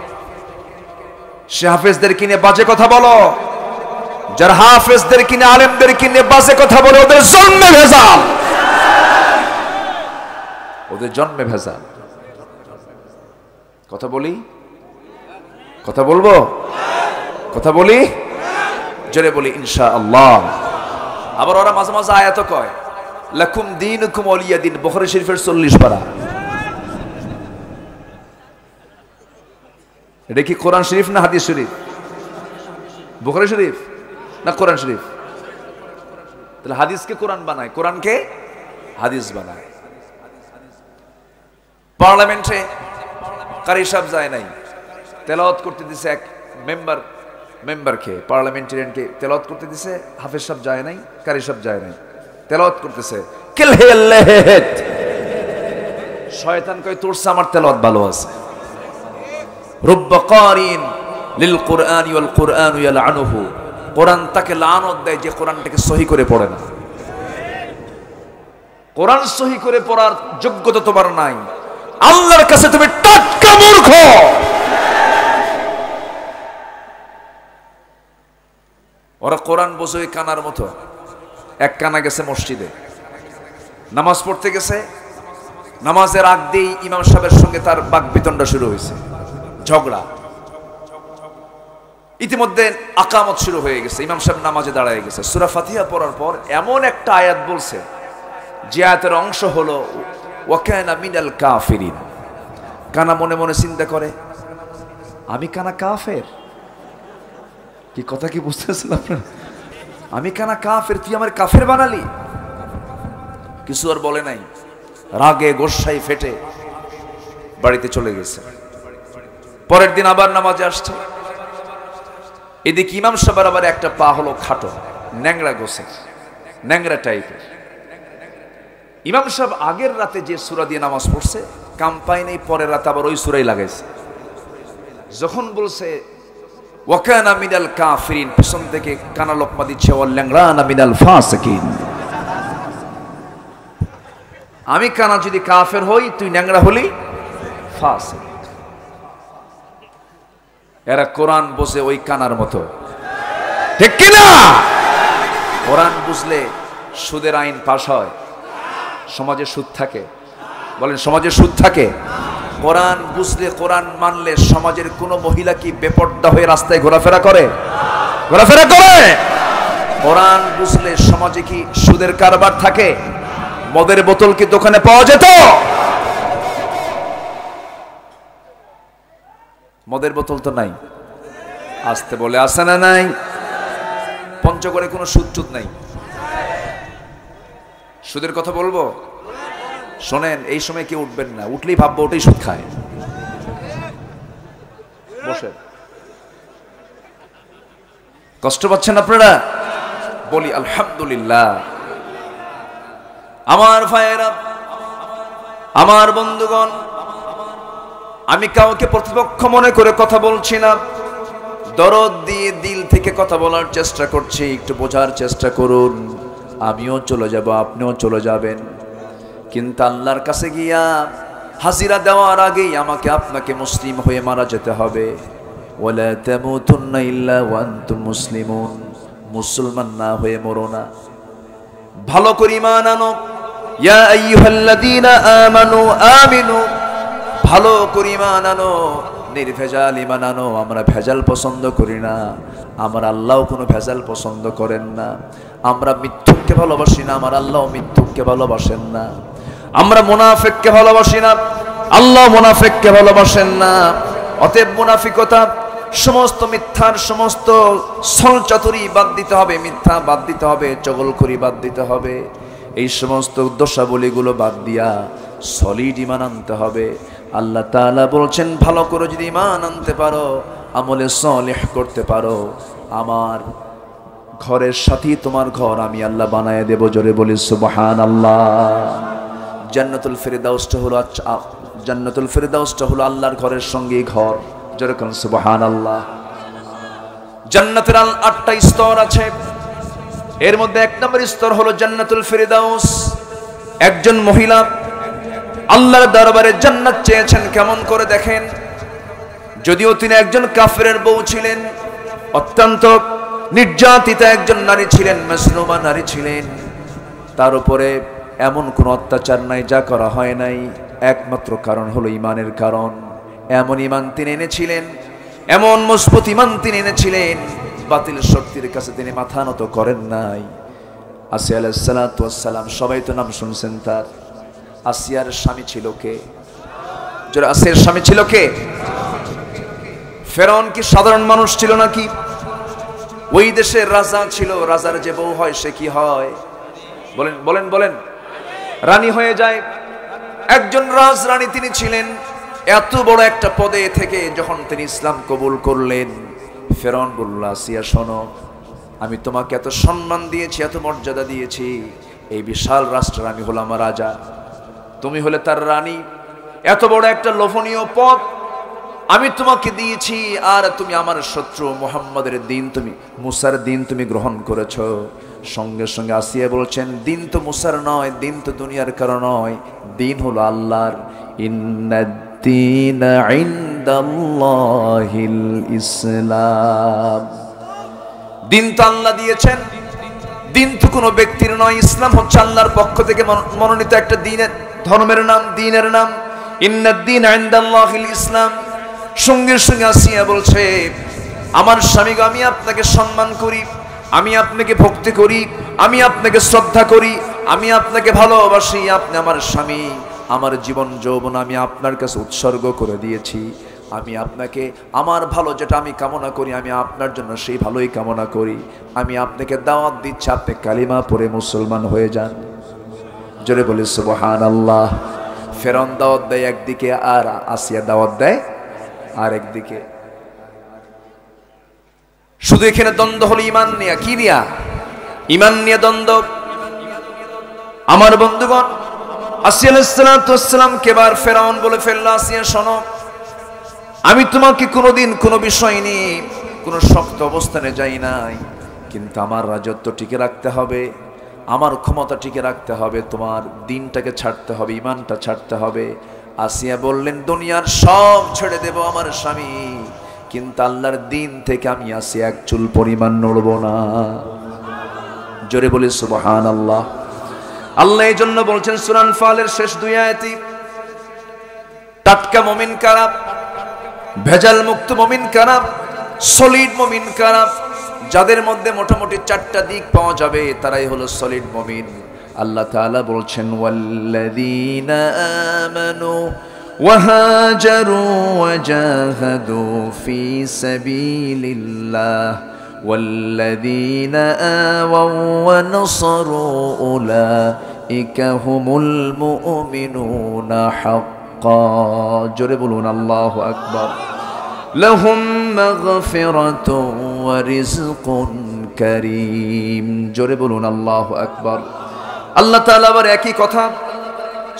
[SPEAKER 1] সে হাফেজদেরকে নিয়ে বাজে কথা বলো, যারা হাফেজদেরকে নিয়ে, আলেমদেরকে নিয়ে বাজে কথা বলে, ওদের জন্মে ভেজাল, ওদের জন্মে ভেজাল। কথা বলি, কথা বলবো, কথা বলি, জোরে বলি ইনশাআল্লাহ। আবার ওরা মাঝে মাঝে আয়াত কয় লাকুম দীনুকুম ওয়ালিয়া দিন, বুখারী শরীফের 40 পারা। এটা কি কোরআন শরীফ না হাদিস শরীফ? বুখারী শরীফ না কোরআন শরীফ? তাহলে হাদিসকে কোরআন বানায়, কোরআনকে হাদিস বানায়। পার্লামেন্টে কারি সাহেব যায় নাই, তেলাওয়াত করতে দিছে এক মেম্বারকে, পার্লামেন্টারিয়ানকে তেলাওয়াত করতে দিছে, হাফেজ সাহেব যায় নাই, কারি সাহেব যায় নাই, তেলাওয়াত করতেছে। শয়তান কয় তোর চেয়ে আমার তেলাওয়াত ভালো আছে। রুব্বা কারিন লিল কুরআনি ওয়াল কুরআনু ইয়ালআনুহু, কোরআন তাকে লানত দেয় যে কোরআনটাকে সহি করে পড়ে না। কোরআন সহি করে পড়ার যোগ্যতা তোমার নাই, আল্লাহর কাছে তুমি টাটকা মূর্খ। ওরা কোরআন বোঝে কানার মতো। এক কানা গেছে মসজিদে, নামাজ পড়তে গেছে, নামাজের আগ দিয়েই ইমাম সাহেবের সঙ্গে তার বাকবিতণ্ডা শুরু হয়েছে, ঝগড়া। ইতিমধ্যে আকামত শুরু হয়ে গেছে, ইমাম সাহেব নামাজে দাঁড়ায় গেছে। সূরা ফাতিহা পড়ার পর এমন একটা আয়াত বলছে যে আয়াতের অংশ হলো ওয়া কানা মিনাল কাফিরিন। কানা মনে মনে চিন্তা করে, আমি কানা কাফের? কি কথা কি বুঝতেছেন আপনারা? আমি কানা কাফের, তুই আমার কাফের বানালি? কিছু আর বলে নাই, রাগে গোসাই ফেটে বাড়িতে চলে গেছে। পরের দিন আবার নামাজে আসছে। এদিকে ইমাম সাহেবের আবার একটা পা হলো খাটো, ন্যাংরা গোছে, ন্যাংরা টাইপের। ইমাম সাহেব আগের রাতে যে সূরা দিয়ে নামাজ পড়ছে কাম পায় নাই, পরের রাতে আবার ওই সূরাই লাগাইছে। যখন বলছে ওয়া কানা মিনাল কাফিরিন, পিছন থেকে কানা লোকমা দিচ্ছে ওয়াল ল্যাংরানা মিনাল ফাসিকিন। আমি কানা যদি কাফের হই, তুই ন্যাংরা হলি ফাসিক। এরা কোরআন বুঝে ওই কানার মতো, ঠিক কিনা? কোরআন বুঝলে সুদের আইন পাশ হয়, সমাজে সুদ থাকে। বলেন সমাজে সুদ থাকে। কোরআন বুঝলে, কোরআন মানলে সমাজের কোনো মহিলা কি বেপর্দা হয়ে রাস্তায় ঘোরাফেরা করে? ঘোরাফেরা করে। কোরআন বুঝলে সমাজে কি সুদের কারবার থাকে? মদের বোতল কি দোকানে পাওয়া যেত? মদের বোতল তো নাই। আসতে বলে আসে না নাই? পঞ্চগড়ে কোনো সুদ টুদ নাই। সুদের কথা বলবো, শোনেন, এই সময় কেউ উঠবেন না, উঠলেই ভাববো ওটাই সুদ খায়। বসে কষ্ট পাচ্ছেন আপনারা? বলি আলহামদুলিল্লাহ। আমার ভাইয়েরা, আমার বন্ধুগণ, আমি কাউকে প্রতিপক্ষ মনে করে কথা বলছি না, দরদ দিয়ে দিল থেকে কথা বলার চেষ্টা করছি। একটু বোঝার চেষ্টা করুন। আমিও চলে যাব, আপনিও চলে যাবেন, কিন্তু আল্লাহর কাছে গিয়া হাজিরা দেওয়ার আগেই আমাকে আপনাকে মুসলিম হয়ে মারা যেতে হবে। ওয়ালা তামুতুন্না ইল্লা ওয়া আনতুম মুসলিমুন। মুসলমান না হয়ে মরো না। ভালো করে ঈমান আনো। ইয়া আইয়ুহাল্লাযীনা আমানু আমিনু। ভালো করে ঈমান আনো, নির্ভেজাল ঈমান আনো। আমরা ভেজাল পছন্দ করি না, আমার আল্লাহও কোনো ভেজাল পছন্দ করেন না। আমরা মিথ্যুককে ভালোবাসি না, আমার আল্লাহও মিথ্যুককে ভালোবাসেন না। আমরা মুনাফিককে ভালোবাসি না, আল্লাহ মুনাফিককে ভালোবাসেন না। অতএব মুনাফিকতা, সমস্ত মিথ্যার সমস্ত ছলচাতুরি বাদ দিতে হবে, মিথ্যা বাদ দিতে হবে, চগলখড়ি বাদ দিতে হবে। এই সমস্ত দোষাবলীগুলো বাদ দিয়া সলিড ঈমান আনতে হবে। আল্লাহ তাআলা বলছেন, ভালো করে যদি ঈমান আনতে পারো, আমলে সলিহ করতে পারো, আমার ঘরের সাথে তোমার ঘর আমি আল্লাহ বানায় দেব। জোরে বলি সুবহানাল্লাহ। জান্নাতুল ফেরদাউসটা হলো, জান্নাতুল ফেরদাউসটা হলো আল্লাহর ঘরের সঙ্গে ঘর। জোরে কোন সুবহানাল্লাহ। জান্নাতের 8টা স্তর আছে, এর মধ্যে 1 নম্বর স্তর হলো জান্নাতুল ফেরদাউস। একজন মহিলা আল্লাহর দরবারে জান্নাত চেয়েছেন, কেমন করে দেখেন। যদিও তিনি একজন কাফেরের বউ ছিলেন, অত্যন্ত নির্যাতিতা একজন নারী ছিলেন, মাসলুমা নারী ছিলেন, তার উপরে এমন কোন অত্যাচার নাই যা করা হয় নাই। একমাত্র কারণ হলো ঈমানের কারণ। এমন ঈমান তিনি এনেছিলেন, এমন মজবুত ঈমান তিনি এনেছিলেন, বাতিল শক্তির কাছে তিনি মাথা নত করেন নাই। আসিয়া আলাইহিস সালাতু ওয়াস সালাম, সবাই তো নাম শুনছেন তার। আসিয়ার স্বামী ছিল কে? যারা আসিয়ার স্বামী ছিল কে? ফেরাউন কি সাধারণ মানুষ ছিল নাকি? ওই দেশের রাজা ছিল। রাজার যে বউ হয় সে কি হয়? বলেন বলেন বলেন, রানী হয়ে যায়। একজন রাজরানী তিনি ছিলেন। এত বড় একটা পদে থেকে যখন তিনি ইসলাম কবুল করলেন, ফেরাউন বলল, আসিয়া শোনো, আমি তোমাকে এত সম্মান দিয়েছি, এত মর্যাদা দিয়েছি, এই বিশাল রাষ্ট্রের আমি হলাম রাজা, তুমি হলে তার রানী। এত বড় একটা লোভনীয় পদ আমি তোমাকে দিয়েছি, আর তুমি আমার শত্রু মুহাম্মাদের দিন, তুমি মুসার দিন তুমি গ্রহণ করেছো। সঙ্গে সঙ্গে আসিয়া বলছেন, দিন তো মুসার নয়, দিন তো দুনিয়ার কারণ নয়, দিন হলো আল্লাহর। ইন্নাদ-দীনা ইনদাল্লাহিল ইসলাম। দিন তো আল্লাহ দিয়েছেন, দিন তো কোনো ব্যক্তির নয়। ইসলাম হচ্ছে আল্লাহর পক্ষ থেকে মনোনীত একটা দিনের, ধর্মের নাম, দিনের নাম। ইন্নাদ-দীনা ইনদাল্লাহিল ইসলাম। সঙ্গে সঙ্গে আসিয়া বলছে, আমার স্বামী গো, আমি আপনাকে সম্মান করি, আমি আপনাকে ভক্তি করি, আমি আপনাকে শ্রদ্ধা করি, আমি আপনাকে ভালোবাসি, আপনি আমার স্বামী, আমার জীবন যৌবন আমি আপনার কাছে উৎসর্গ করে দিয়েছি। আমি আপনাকে আমার ভালো যেটা আমি কামনা করি, আমি আপনার জন্য সেই ভালোই কামনা করি। আমি আপনাকে দাওয়াত দিচ্ছি, আপনি কালিমা পড়ে মুসলমান হয়ে যান। জোরে বলি সুবহানাল্লাহ। ফেরাউন দাওয়াত দেয় একদিকে, আর আসিয়া দাওয়াত দেয় আর একদিকে। শুধু এখানে দ্বন্দ্ব হলো ইমান নিয়ে। কি নিয়া? ইমান নিয়ে দ্বন্দ্ব। আমার বন্ধুগণ, আসিয়া আলাইহিস সালামকে বার ফেরাউন বলে ফেলল, আসিয়া শোনো, আমি তোমাকে কোনোদিন কোনো বিষয় নিয়ে কোনো শক্ত অবস্থানে যাই নাই, কিন্তু আমার রাজত্ব টিকে রাখতে হবে, আমার ক্ষমতা টিকে রাখতে হবে, তোমার দিনটাকে ছাড়তে হবে, ইমানটা ছাড়তে হবে। আসিয়া বললেন, দুনিয়ার সব ছেড়ে দেব আমার স্বামী, কিন্তু আল্লাহর দিন থেকে আমি আসিয়া এক চুল পরিমাণ নড়ব না। জোরে বলি সুবহানাল্লাহ। আল্লাহ এই জন্য বলছেন সূরা আনফালের শেষ 2 আয়াতে, টাটকা মুমিন কারা, ভেজাল মুক্ত মুমিন কারা, সলিড মুমিন কারা, যাদের মধ্যে মোটামুটি 4টা দিক পাওয়া যাবে, তারাই হলো সলিড মুমিন। আল্লাহ তাআলা বলছেন, ওয়াল্লাযীনা আমানু ওয়াহাজারু ওয়াজাহাদু ফি সাবিলিল্লাহ ওয়াল্লাযীনা আওয়াউ ওয়া নাসারু উলাইকা হুমুল মুমিনুনা হাক্কান। জোরে বলুন আল্লাহু আকবার। লাহুম মাগফিরাতুন ওয়া রিজকুন কারীম। জোরে বলুন আল্লাহু আকবার। আল্লাহ তাআলা আবার একই কথা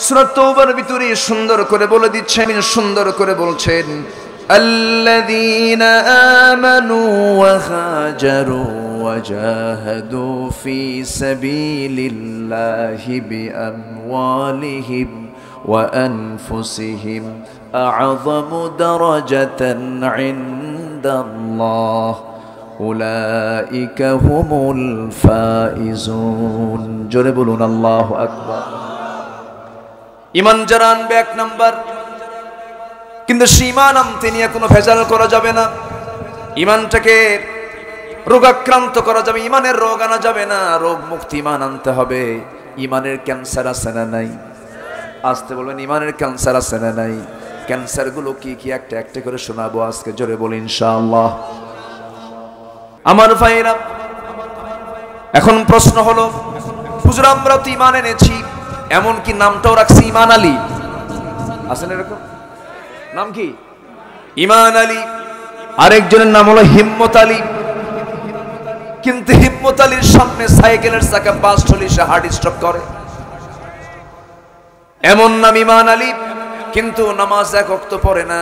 [SPEAKER 1] সূরা তাওবার ভিতরে সুন্দর করে বলে দিচ্ছেন, সুন্দর করে বলছেন, আল্লাযীনা আমানু ওয়া হাজারু ওয়া জাহাদু ফি সাবিলিল্লাহি বিআমওয়ালিহিম ওয়া আনফুসিহিম আ'যামু দারাজাতান 'ইনদাল্লাহ উলাইকা হুমুল ফাইজুন। জোরে বলুন আল্লাহু আকবার। ঈমান যারা আনবে 1 নাম্বার, কিন্তু সেই ঈমান আনতে নিয়ে কোনো ভেজাল করা যাবে না। ঈমানটাকে রোগাক্রান্ত করা যাবে, ঈমানের রোগ আনা যাবে না, রোগ মুক্তি ঈমান আনতে হবে। ঈমানের ক্যান্সার আছে না নাই? আসতে বলবেন, ঈমানের ক্যান্সার আছে না নাই? ক্যান্সারগুলো কি কি একটা একটা করে শোনাবো আজকে। জোরে বলি ইনশাআল্লাহ। আমার ভাইরা, এখন প্রশ্ন হলো, হুজুর আমরা তো ঈমান এনেছি, এমন কি নামটাও রাখছি ঈমান আলী, আছেন এরকম নাম? কি ঈমান আলী। আরেকজনের নাম হলো হিম্মত আলী, কিন্তু হিম্মত আলীর সামনে সাইকেলের চাকা বাস্ট হলে সে হার্ট স্ট্রোক করে। এমন নাম ঈমান আলী, কিন্তু নামাজ 1 ওয়াক্ত পড়ে না,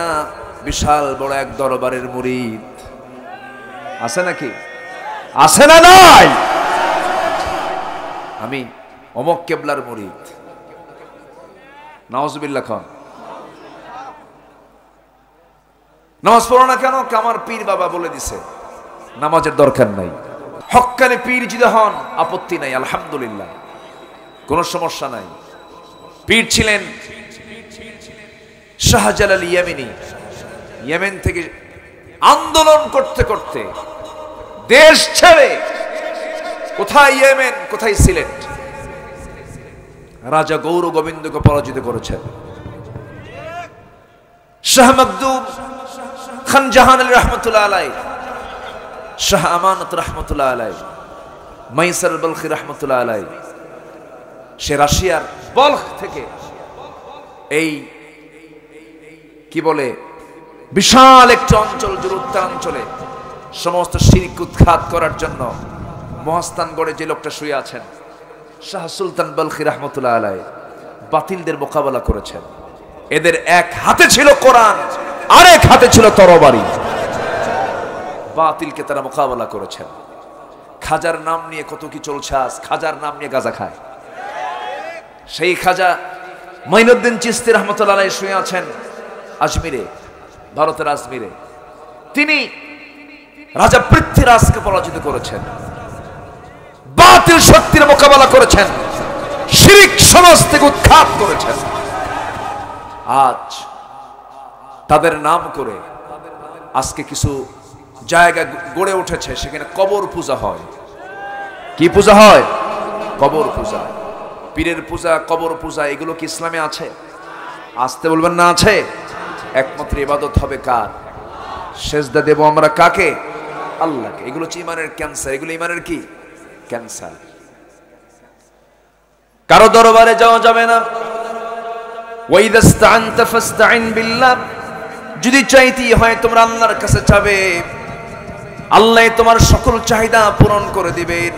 [SPEAKER 1] বিশাল বড় এক দরবারের মুরিদ। আছে নাকি? আছে না নাই? আমি অমক কেবলার মুরিদ, নাউজুবিল্লাহ খান। নামাজ পড়ো না কেন? আমার পীর বাবা বলে দিছে নামাজের দরকার নাই। হক্কানে পীর যদি হন আপত্তি নাই, আলহামদুলিল্লাহ, কোনো সমস্যা নাই। পীর ছিলেন শাহজালাল ইয়ামিনী। ইয়েমেন থেকে আন্দোলন করতে করতে দেশ ছেড়ে, কোথায় ইয়েমেন, কোথায় সিলেট, রাজা গৌর গোবিন্দকে পরাজিত করেছেন। শাহ মখদুম খান জাহান আলী রহমতুল্লাহ আলাই, শাহ আমানত রহমতুল্লাহ আলাই, মাইসার বলখি রহমতুল্লাহ আলাই, সে রাশিয়ার বলখ থেকে এই কি বলে বিশাল একটি অঞ্চল জুড়ে, উত্তরাঞ্চলে সমস্ত শিরক উৎখাত করার জন্য মহাস্থানগড়ে যে লোকটা শুয়ে আছেন, শাহ সুলতান বলখি রহমতুল্লাহ আলাই, বাতিলদের মোকাবেলা করেছেন। এদের এক হাতে ছিল কোরআন, আরেক হাতে ছিল তরবারি। বাতিলকে তারা মোকাবেলা করেছেন। খাজার নাম নিয়ে কত কি চলছে আজ, খাজার নাম নিয়ে গাঁজা খায়। সেই খাজা মঈনুদ্দিন চিশতি রহমতুল্লাহ আলাইহি শুয়ে আছেন আজমিরে, ভারতের আজমিরে। তিনি রাজা পৃথ্বীরাজকে পরাজিত করেছেন, বাতিল শক্তির মোকাবেলা করেছেন, শিরক সমাজ থেকে উৎখাত করেছেন। আজ তাদের নাম করে আজকে কিছু জায়গা গড়ে উঠেছে, সেখানে কবর পূজা হয়। কি পূজা হয়? কবর পূজা। পীরের পূজা, কবর পূজা, এগুলো কি ইসলামে আছে? আসতে বলবেন না আছে? একমাত্র ইবাদত হবে কার? সেজদা দেব আমরা কাকে? আল্লাহকে। এগুলো হচ্ছে ইমানের ক্যান্সার। এগুলো ইমানের কি ক্যান্সার। কারো দরবারে যাওয়া যাবে না। ওয়াইদাস্তাআনতা ফাসতাইন বিল্লাহ, যদি চাইতে হয় তোমরা আল্লাহর কাছে চাবে, আল্লাহ তোমার সকল চাহিদা পূরণ করে দিবেন।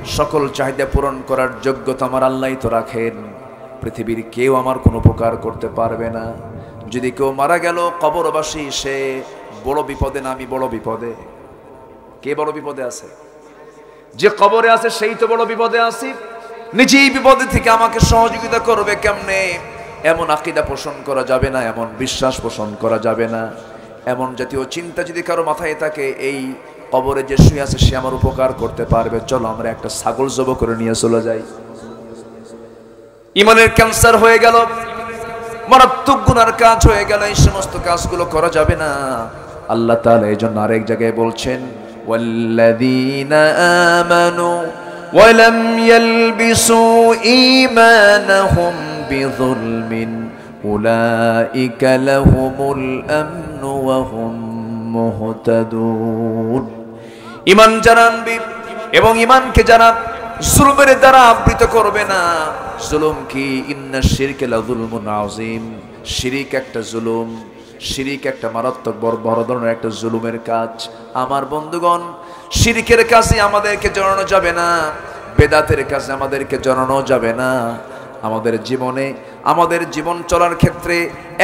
[SPEAKER 1] সকল চাহিদা পূরণ করার যোগ্যতা আমার আল্লাহই তো রাখেন। পৃথিবীর কেউ আমার কোনো উপকার করতে পারবে না। যদি কেউ মারা গেল কবরবাসী, সে বড় বিপদে না আমি বড় বিপদে? কে বড় বিপদে আছে? যে কবরে আছে সেই তো বড় বিপদে আছে। নিজেই বিপদে থেকে আমাকে সহযোগিতা করবে কেমনে? এমন আকীদা পোষণ করা যাবে না, এমন বিশ্বাস পোষণ করা যাবে না, এমন জাতীয় চিন্তা যদি কারো মাথায় থাকে, এই কবরে যে শুয়ে আছে সে আমার উপকার করতে পারবে, চলো আমরা একটা ছাগল জবাই করে নিয়ে চলে যাই। ইমানের ক্যান্সার হয়ে গেল, মারাত্মক গুনার কাজ হয়ে গেল। এই সমস্ত কাজগুলো করা যাবে না। আল্লাহ তাআলা এই জন্য আরেক জায়গায় বলছেন, ওয়াল্লাযীনা আমানু ওয়া লাম ইয়ালবিসু ঈমানাহুম বিযুলমিন উলাইকা লাহুমুল আমনু ওয়া হুম মুহতাদুন। ঈমান যারা আনবে এবং ঈমানকে যারা জুলমের দ্বারা আবৃত করবে না। জুলুম কি? ইন্না শিরকা লাযুলমুন আযীম। শিরিক একটা জুলুম, শিরিক একটা মারাত্মক বড় ধরনের একটা জুলুমের কাজ। আমার বন্ধুগণ, শিরিকের কাজে আমাদেরকে জড়ানো যাবে না, বেদাতের কাজে আমাদেরকে জড়ানো যাবে না। আমাদের জীবনে, আমাদের জীবন চলার ক্ষেত্রে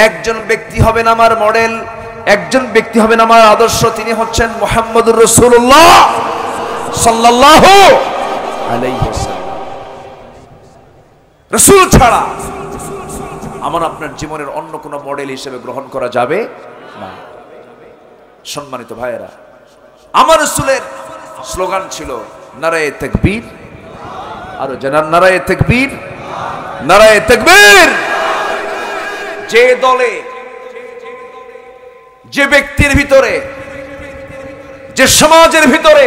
[SPEAKER 1] একজন ব্যক্তি হবেন আমার মডেল, একজন ব্যক্তি হবেন আমার আদর্শ, তিনি হচ্ছেন মুহাম্মদুর রাসূলুল্লাহ সাল্লাল্লাহু আলাইহি ওয়াসাল্লাম। রাসূল ছাড়া আমার আপনার জীবনের অন্য কোনো মডেল হিসেবে গ্রহণ করা যাবে না। সম্মানিত ভাইয়েরা, আমার রাসূলের স্লোগান ছিল নারায়ে তাকবীর। আর জানান নারায়ে তাকবীর, নারায়ে তাকবীর। যে দলে, যে ব্যক্তির ভিতরে, যে সমাজের ভিতরে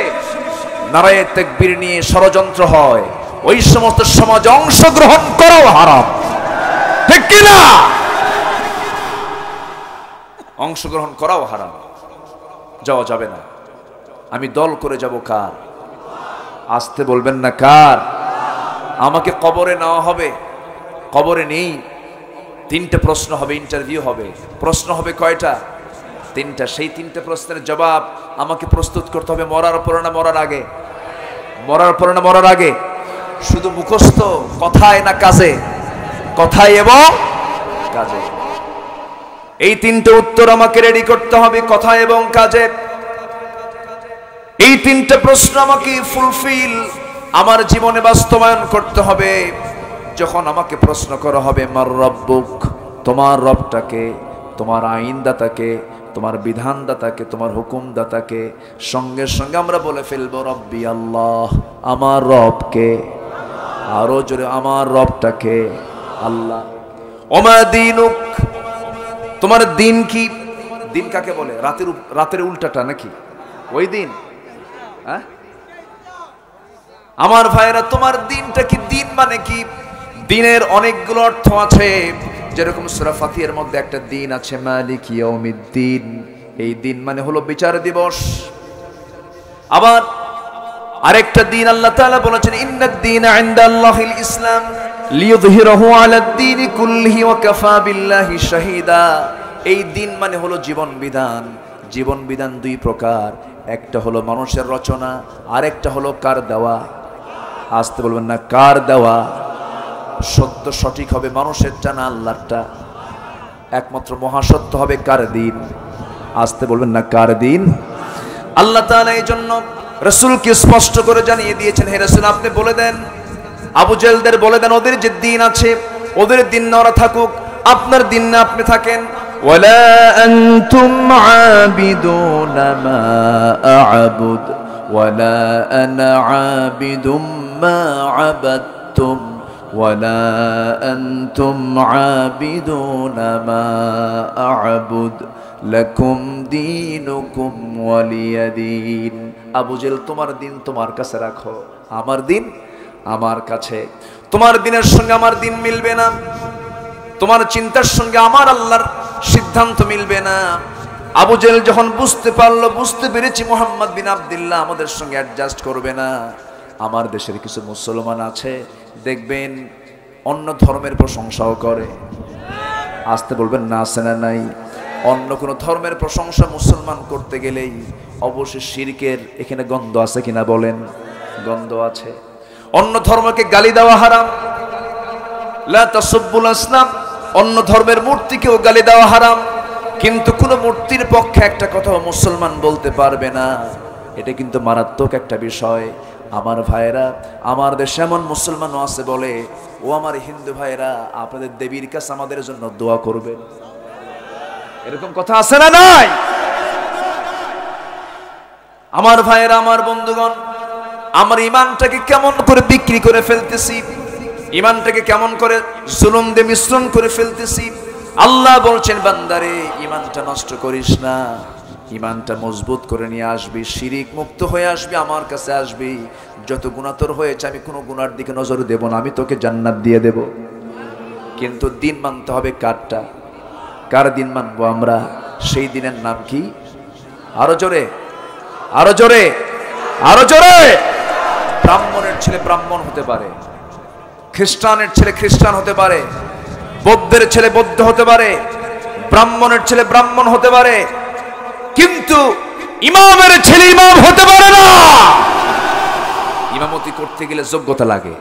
[SPEAKER 1] নারায়ে তাকবীর নিয়ে ষড়যন্ত্র হয়, ওই সমস্ত সমাজে অংশগ্রহণ করাও হারাম। ঠিক কিনা? অংশগ্রহণ করাও হারাম, যাওয়া যাবে না। আমি দল করে যাব কার? আসতে বলবেন না কার? আমাকে কবরে নেওয়া হবে, কবরে নেই। তিনটে প্রশ্ন হবে, ইন্টারভিউ হবে। প্রশ্ন হবে কয়টা? তিনটা। সেই তিনটে প্রশ্নের জবাব আমাকে প্রস্তুত করতে হবে মরার পরে না মরার আগে? মরার পরে না মরার আগে? শুধু মুখস্থ কথায় না কাজে? কথায় এবং কাজে। এই তিনটে উত্তর আমাকে রেডি করতে হবে কথায় এবং কাজে। এই তিনটে প্রশ্ন আমাকে ফুলফিল আমার জীবনে বাস্তবায়ন করতে হবে। যখন আমাকে প্রশ্ন করা হবে মার রব্বুক, তোমার রবটাকে, তোমার আইনদাতাকে, তোমার বিধানদাতাকে, তোমার হুকুমদাতাকে, সঙ্গে সঙ্গে আমরা বলে ফেলবো রব্বি আল্লাহ, আমার রবকে। আরো জোরে, আমার রবটাকে আল্লাহ। ওমা দীনুক, তোমার দিন কি? দিন কাকে বলে? রাতের উল্টাটা নাকি ওই দিন? হ্যাঁ আমার ভাইরা, তোমার দিনটা কি? দিন মানে কি? দিনের অনেকগুলো অর্থ আছে। যেরকম সূরা ফাতিহার মধ্যে একটা দিন আছে মালিক ইয়াউমিদ্দিন। এই দিন মানে হলো বিচার দিবস। আবার আরেকটা দিন আল্লাহ তাআলা বলেছেন ইন্নাদ দীনা ইনদাল্লাহিল ইসলাম লিইয়ুযহিরাহু আলাদ-দীনি কুল্লিহি ওয়া কাফা বিল্লাহি শাহীদা। এই দিন মানে হলো জীবন বিধান। জীবন বিধান দুই প্রকার, একটা হলো মানুষের রচনা, আরেকটা হলো কার দেওয়া? আসতে বলবেন না কার দেওয়া? সত্য সঠিক হবে মানুষেরটা না আল্লাহরটা? একমাত্র মহাসত্য হবে কার দিন? আসতে বলবেন না কার দিন? আল্লাহ তাআলা এই জন্য রাসূলকে স্পষ্ট করে জানিয়ে দিয়েছেন, হে রাসূল আপনি বলে দেন, আবু জাহেলদের বলে দেন, ওদের যে দিন আছে ওদের দিন না ওরা থাকুক, আপনার দিন না আপনি থাকেন। ওয়ালা আনতুম আবিদুনা মা আ'বুদ ওয়ালা আনা আবিদুম মা আবাদতুম ওয়ালা আনতুম আবিদুনা মা আ'বুদ লাকুম দীনুকুম ওয়ালিয়া দীন। আবু জেহেল তোমার দিন তোমার কাছে রাখো, আমার দিন আমার কাছে। তোমার দিনের সঙ্গে আমার দিন মিলবে না, তোমার চিন্তার সঙ্গে আমার আল্লাহর সিদ্ধান্ত মিলবে না। আবু জেহেল যখন বুঝতে পারলো, বুঝতে পেরেছি মুহাম্মদ বিন আব্দুল্লাহ আমাদের সঙ্গে অ্যাডজাস্ট করবে না। আমার দেশের কিছু মুসলমান আছে দেখবেন অন্য ধর্মের প্রশংসাও করে। আসতে বলবেন না, আছে না নাই? অন্য কোনো ধর্মের প্রশংসা মুসলমান করতে গেলেই অবশ্যই শিরকের এখানে গন্ধ আছে কিনা বলেন? গন্ধ আছে। অন্য ধর্মকে গালি দেওয়া হারাম, লা তাসুব্বুল আসনাম, অন্য ধর্মের মূর্তিকেও গালি দেওয়া হারাম। কিন্তু কোন মূর্তির পক্ষে একটা কথা মুসলমান বলতে পারবে না, এটা কিন্তু মারাত্মক একটা বিষয়। আমার ভাইরা, আমার দেশে এমন মুসলমানও আছে বলে, ও আমার হিন্দু ভাইরা আপনাদের দেবীর কাছে আমাদের জন্য দোয়া করবেন। এরকম কথা আছে না নাই? আমার ভাইরা, আমার বন্ধুগণ, আমার ইমানটাকে কেমন করে বিক্রি করে ফেলতেছি, ইমানটাকে কেমন করে জুলুম দিয়ে মিশ্রণ করে ফেলতেছি। আল্লাহ বলছেন, বান্দারে ইমানটা নষ্ট করিস না, ইমানটা মজবুত করে নিয়ে আসবি, শিরিক মুক্ত হয়ে আসবি, আমার কাছে আসবি। যত গুনাহ তোর হয়েছে আমি কোনো গুনার দিকে নজর দেব না, আমি তোকে জান্নাত দিয়ে দেব। কিন্তু দিন মানতে হবে কারটা? কার দিন মানবো আমরা? সেই দিনের নাম কি? আরো জোরে, আরো জোরে, আরো জোরে। ব্রাহ্মণের ছেলে ব্রাহ্মণ হতে পারে, খ্রিস্টানের ছেলে খ্রিস্টান হতে পারে, বৌদ্ধের ছেলে বৌদ্ধ হতে পারে, ব্রাহ্মণের ছেলে ব্রাহ্মণ হতে পারে, কিন্তু ইমামের ছেলে ইমাম হতে পারে না। ইমামতি করতে গেলে যোগ্যতা লাগে,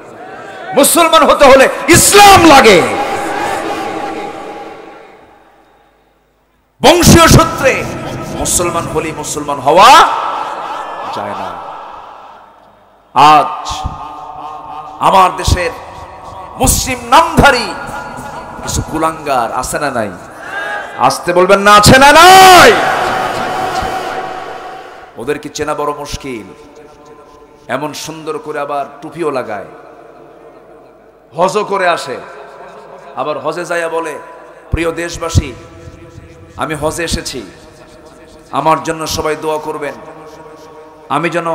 [SPEAKER 1] মুসলমান হতে হলে ইসলাম লাগে। বংশীয় সূত্রে মুসলমান হলেই মুসলমান হওয়া যায় না। আজ আমার দেশের মুসলিম নামধারী কিছু কুলাঙ্গার আছে না নাই? আসতে বলবেন না, আছে না নাই? ওদেরকে চেনা বড় মুশকিল। এমন সুন্দর করে আবার টুপিও লাগায়, হজও করে আসে, আবার হজে যাইয়া বলে, প্রিয় দেশবাসী আমি হজে এসেছি, আমার জন্য সবাই দোয়া করবেন, আমি যেন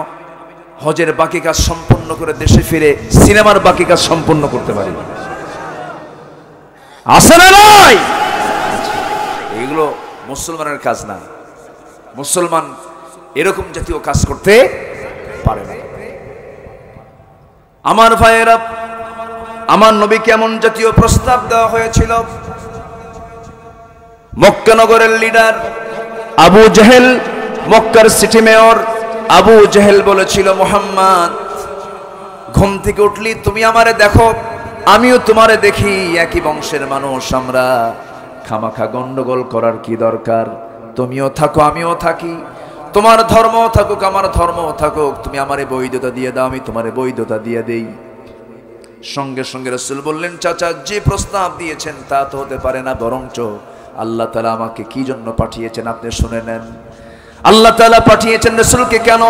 [SPEAKER 1] হজের বাকি কাজ সম্পূর্ণ করে দেশে ফিরে সিনেমার বাকি কাজ সম্পূর্ণ করতে পারি। আছে না নাই? এগুলো মুসলমানের কাজ না। মুসলমান এরকম জাতীয় কাজ করতে পারে না। আমার ভাইয়েরা, আমার নবীকে এমন জাতীয় প্রস্তাব দেওয়া হয়েছিল। মক্কা নগরের লিডার আবু জেহেল, মক্কার সিটি মেয়র আবু জেহেল বলেছিল, মুহাম্মদ ঘুম থেকে উঠলি তুমি আমারে দেখো, আমিও তোমারে দেখি, একই বংশের মানুষ আমরা, খামাখা গন্ডগোল করার কি দরকার? তুমিও থাকো আমিও থাকি, তোমার ধর্ম থাকুক আমার ধর্ম থাকুক, তুমি আমারে বৈধতা দিয়ে দাও, আমি তোমারে বৈধতা দিয়ে দেই। সঙ্গে সঙ্গে রাসূল বললেন, চাচা যে প্রস্তাব দিয়েছেন তা তো হতে পারে না, বরঞ্চ আল্লাহ তাআলা আমাকে কি জন্য পাঠিয়েছেন আপনি শুনে নেন। আল্লাহ তাআলা পাঠিয়েছেন রাসূলকে কেন?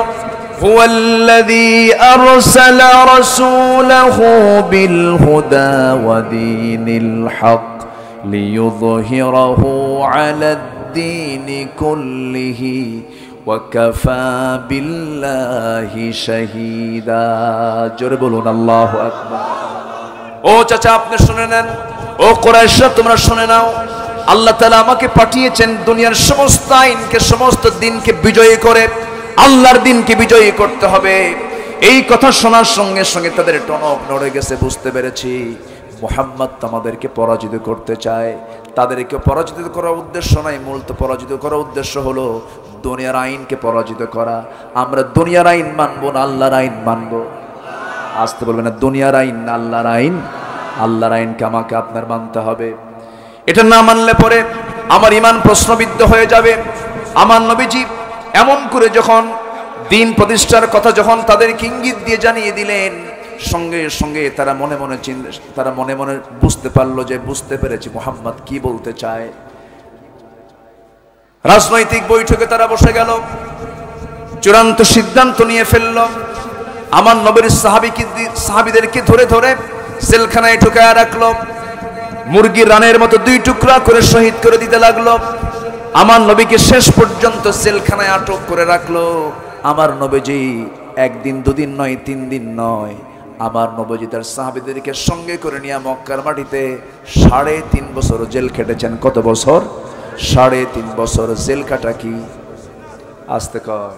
[SPEAKER 1] হুয়াল্লাযী আরসালা রাসূলাহু বিল হুদা ওয়া দীনিল হক লিইয়ুযহিরাহু আলাদ-দীনি কুল্লিহি ওয়া কাফা বিল্লাহি শাহীদা। জোরে বলুন আল্লাহু আকবার। ও চাচা আপনি শুনে নেন, ও কুরাইশরা তোমরা শুনে নাও, আল্লাহ তাআলা আমাকে পাঠিয়েছেন দুনিয়ার সমস্ত আইনকে, সমস্ত দিনকে বিজয়ী করে আল্লাহর দিনকে বিজয়ী করতে হবে। এই কথা শোনার সঙ্গে সঙ্গে তাদের টনক নড়ে গেছে, বুঝতে পেরেছি মুহাম্মদ আমাদেরকে পরাজিত করতে চায়। তাদেরকে পরাজিত করার উদ্দেশ্য নাই, মূলত পরাজিত করার উদ্দেশ্য হলো দুনিয়ার আইনকে পরাজিত করা। আমরা দুনিয়ার আইন মানবো না, আল্লাহর আইন মানবো। আসতে বলবেন না, দুনিয়ার আইন না আল্লাহর আইন। আল্লাহর আইনকে আমাকে আপনার মানতে হবে। এটা না মানলে পরে আমার ঈমান প্রশ্নবিদ্ধ হয়ে যাবে। আমার নবীজি এমন করে যখন দিন প্রতিষ্ঠার কথা যখন তাদেরকে ইঙ্গিত দিয়ে জানিয়ে দিলেন, সঙ্গে সঙ্গে তারা মনে মনে বুঝতে পারলো যে, বুঝতে পেরেছি মুহাম্মদ কি বলতে চায়। রাজনৈতিক বৈঠকে তারা বসে গেল, চূড়ান্ত সিদ্ধান্ত নিয়ে ফেলল। আমার নবীর সাহাবীদেরকে ধরে ধরে জেলখানায় ঢুকায় রাখলো, মুরগির রানের মতো দুই টুকরা করে শহীদ করে দিতে লাগলো। আমার নবীকে শেষ পর্যন্ত জেলখানায় আটক করে রাখলো। আমার নবীজি একদিন দুদিন নয়, 3 দিন নয়, আমার নবীজি তার সাহাবীদেরকে সঙ্গে করে নিয়ে মক্কার মাটিতে 3.5 বছর জেল খেটেছেন। কত বছর? 3.5 বছর জেল কাটা কি আস্তে কর,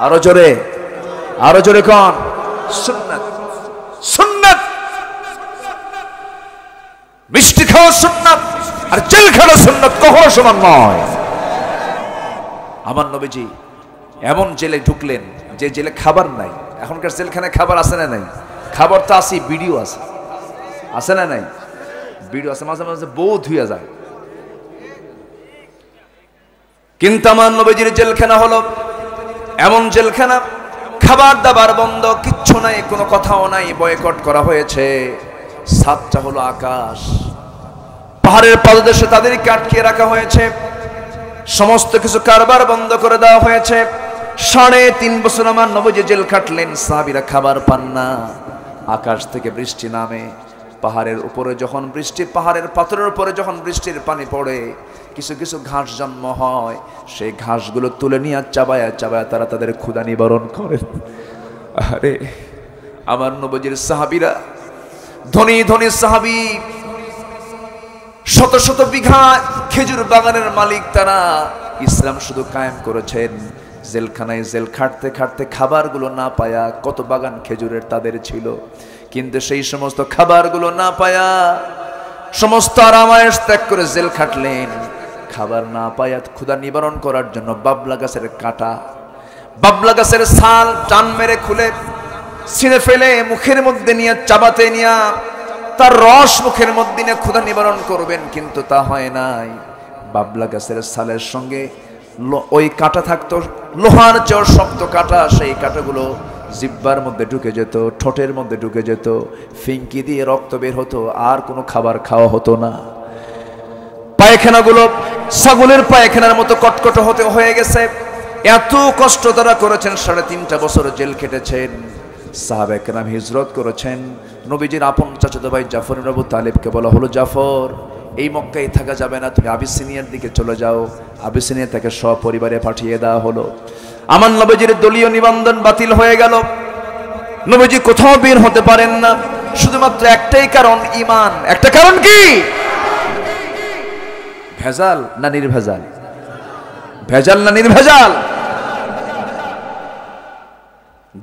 [SPEAKER 1] আরো জোরে, আরো জোরে কর। সুন্নাত, সুন্নাত, মিষ্টি খাওয়া সুন্নাত আর জেল খাওয়া সুন্নাত কখনো সমান নয়। আমার নবীজি এমন জেলে ঢুকলেন যে জেলে খাবার নাই। এখনকার জেলখানায় খাবার আছে না নাই? খাবার তো আছে, ভিডিও আছে, আছে না নাই? ভিডিও আছে, মাঝে মাঝে বোধ হইয়া যায়। কিন্তু আমার নবীজির জেলখানা হলো এমন জেলখানা, খাবার দাবার বন্ধ, কিচ্ছু নাই, কোনো কথাও নাই, বয়কট করা হয়েছে। ছাদটা হলো আকাশ, পাহাড়ের পাদদেশে তাদেরকে আটকিয়ে রাখা হয়েছে, সমস্ত কিছু কারবার বন্ধ করে দেওয়া হয়েছে। 3.5 বছর আমার নবীজি জেল কাটলেন, সাহাবীরা খাবার পান না। আকাশ থেকে বৃষ্টি নামে, পাহাড়ের উপরে যখন বৃষ্টি, পাহাড়ের পাথরের উপরে যখন বৃষ্টির পানি পড়ে, কিছু কিছু ঘাস জন্ম হয়, সেই ঘাসগুলো তুলে নিয়ে চাবায়া চাবায়া তারা তাদের ক্ষুধা নিবারণ করেন। আরে আমার নবীজির সাহাবীরা ধনী ধনী সাহাবী, শত শত বিঘা খেজুর বাগানের মালিক তারা, ইসলাম শুধু কায়েম করেছেন। জেলখানায় জেল খাটতে খাটতে খাবারগুলো না পায়া, কত বাগান খেজুরের তাদের ছিল, কিন্তু সেই সমস্ত খাবারগুলো না পায়া সমস্ত আরামায়েশ ত্যাগ করে জেল খাটলেন। খাবার না পায়া ক্ষুধা নিবারণ করার জন্য বাবলা গাছের কাঁটা, বাবলা গাছের ছাল টান মেরে খুলে ছিঁড়ে ফেলে মুখের মধ্যে নিয়ে চাবাতে নিয়ে তার রস মুখের মধ্যে নিয়ে ক্ষুধা নিবারণ করবেন, কিন্তু তা হয় নাই। বাবলা গাছের ছালের সঙ্গে ওই কাঁটা থাকতো, লোহার চেয়ে শক্ত কাঁটা, সেই কাঁটাগুলো জিহ্বার মধ্যে ঢুকে যেত, ঠোঁটের মধ্যে ঢুকে যেত, ফিঙ্কি দিয়ে রক্ত বের হতো, আর কোনো খাবার খাওয়া হতো না। পায়খানাগুলো ছাগলের পায়খানার মতো কটকট হতে হয়ে গেছে। এত কষ্ট তারা করেছেন, 3.5 বছর জেল কেটেছেন। সাহাবায়ে কেরাম হিজরত করেছেন। নবীজির আপন চাচাতো ভাই জাফর ইবনে আবু তালিবকে বলা হলো, জাফর এই মক্কায় থাকা যাবে না, তুমি আবিসিনিয়ার দিকে চলে যাও। আবিসিনিয়া তাকে সপরিবারে পাঠিয়ে দেওয়া হলো। আমার নবীজির দলীয় নিবন্ধন বাতিল হয়ে গেল, নবীজি কোথাও বের হতে পারেন না, শুধুমাত্র একটাই কারণ, ঈমান। একটা কারণ কি? ভেজাল না নির্ভেজাল? ভেজাল না নির্ভেজাল?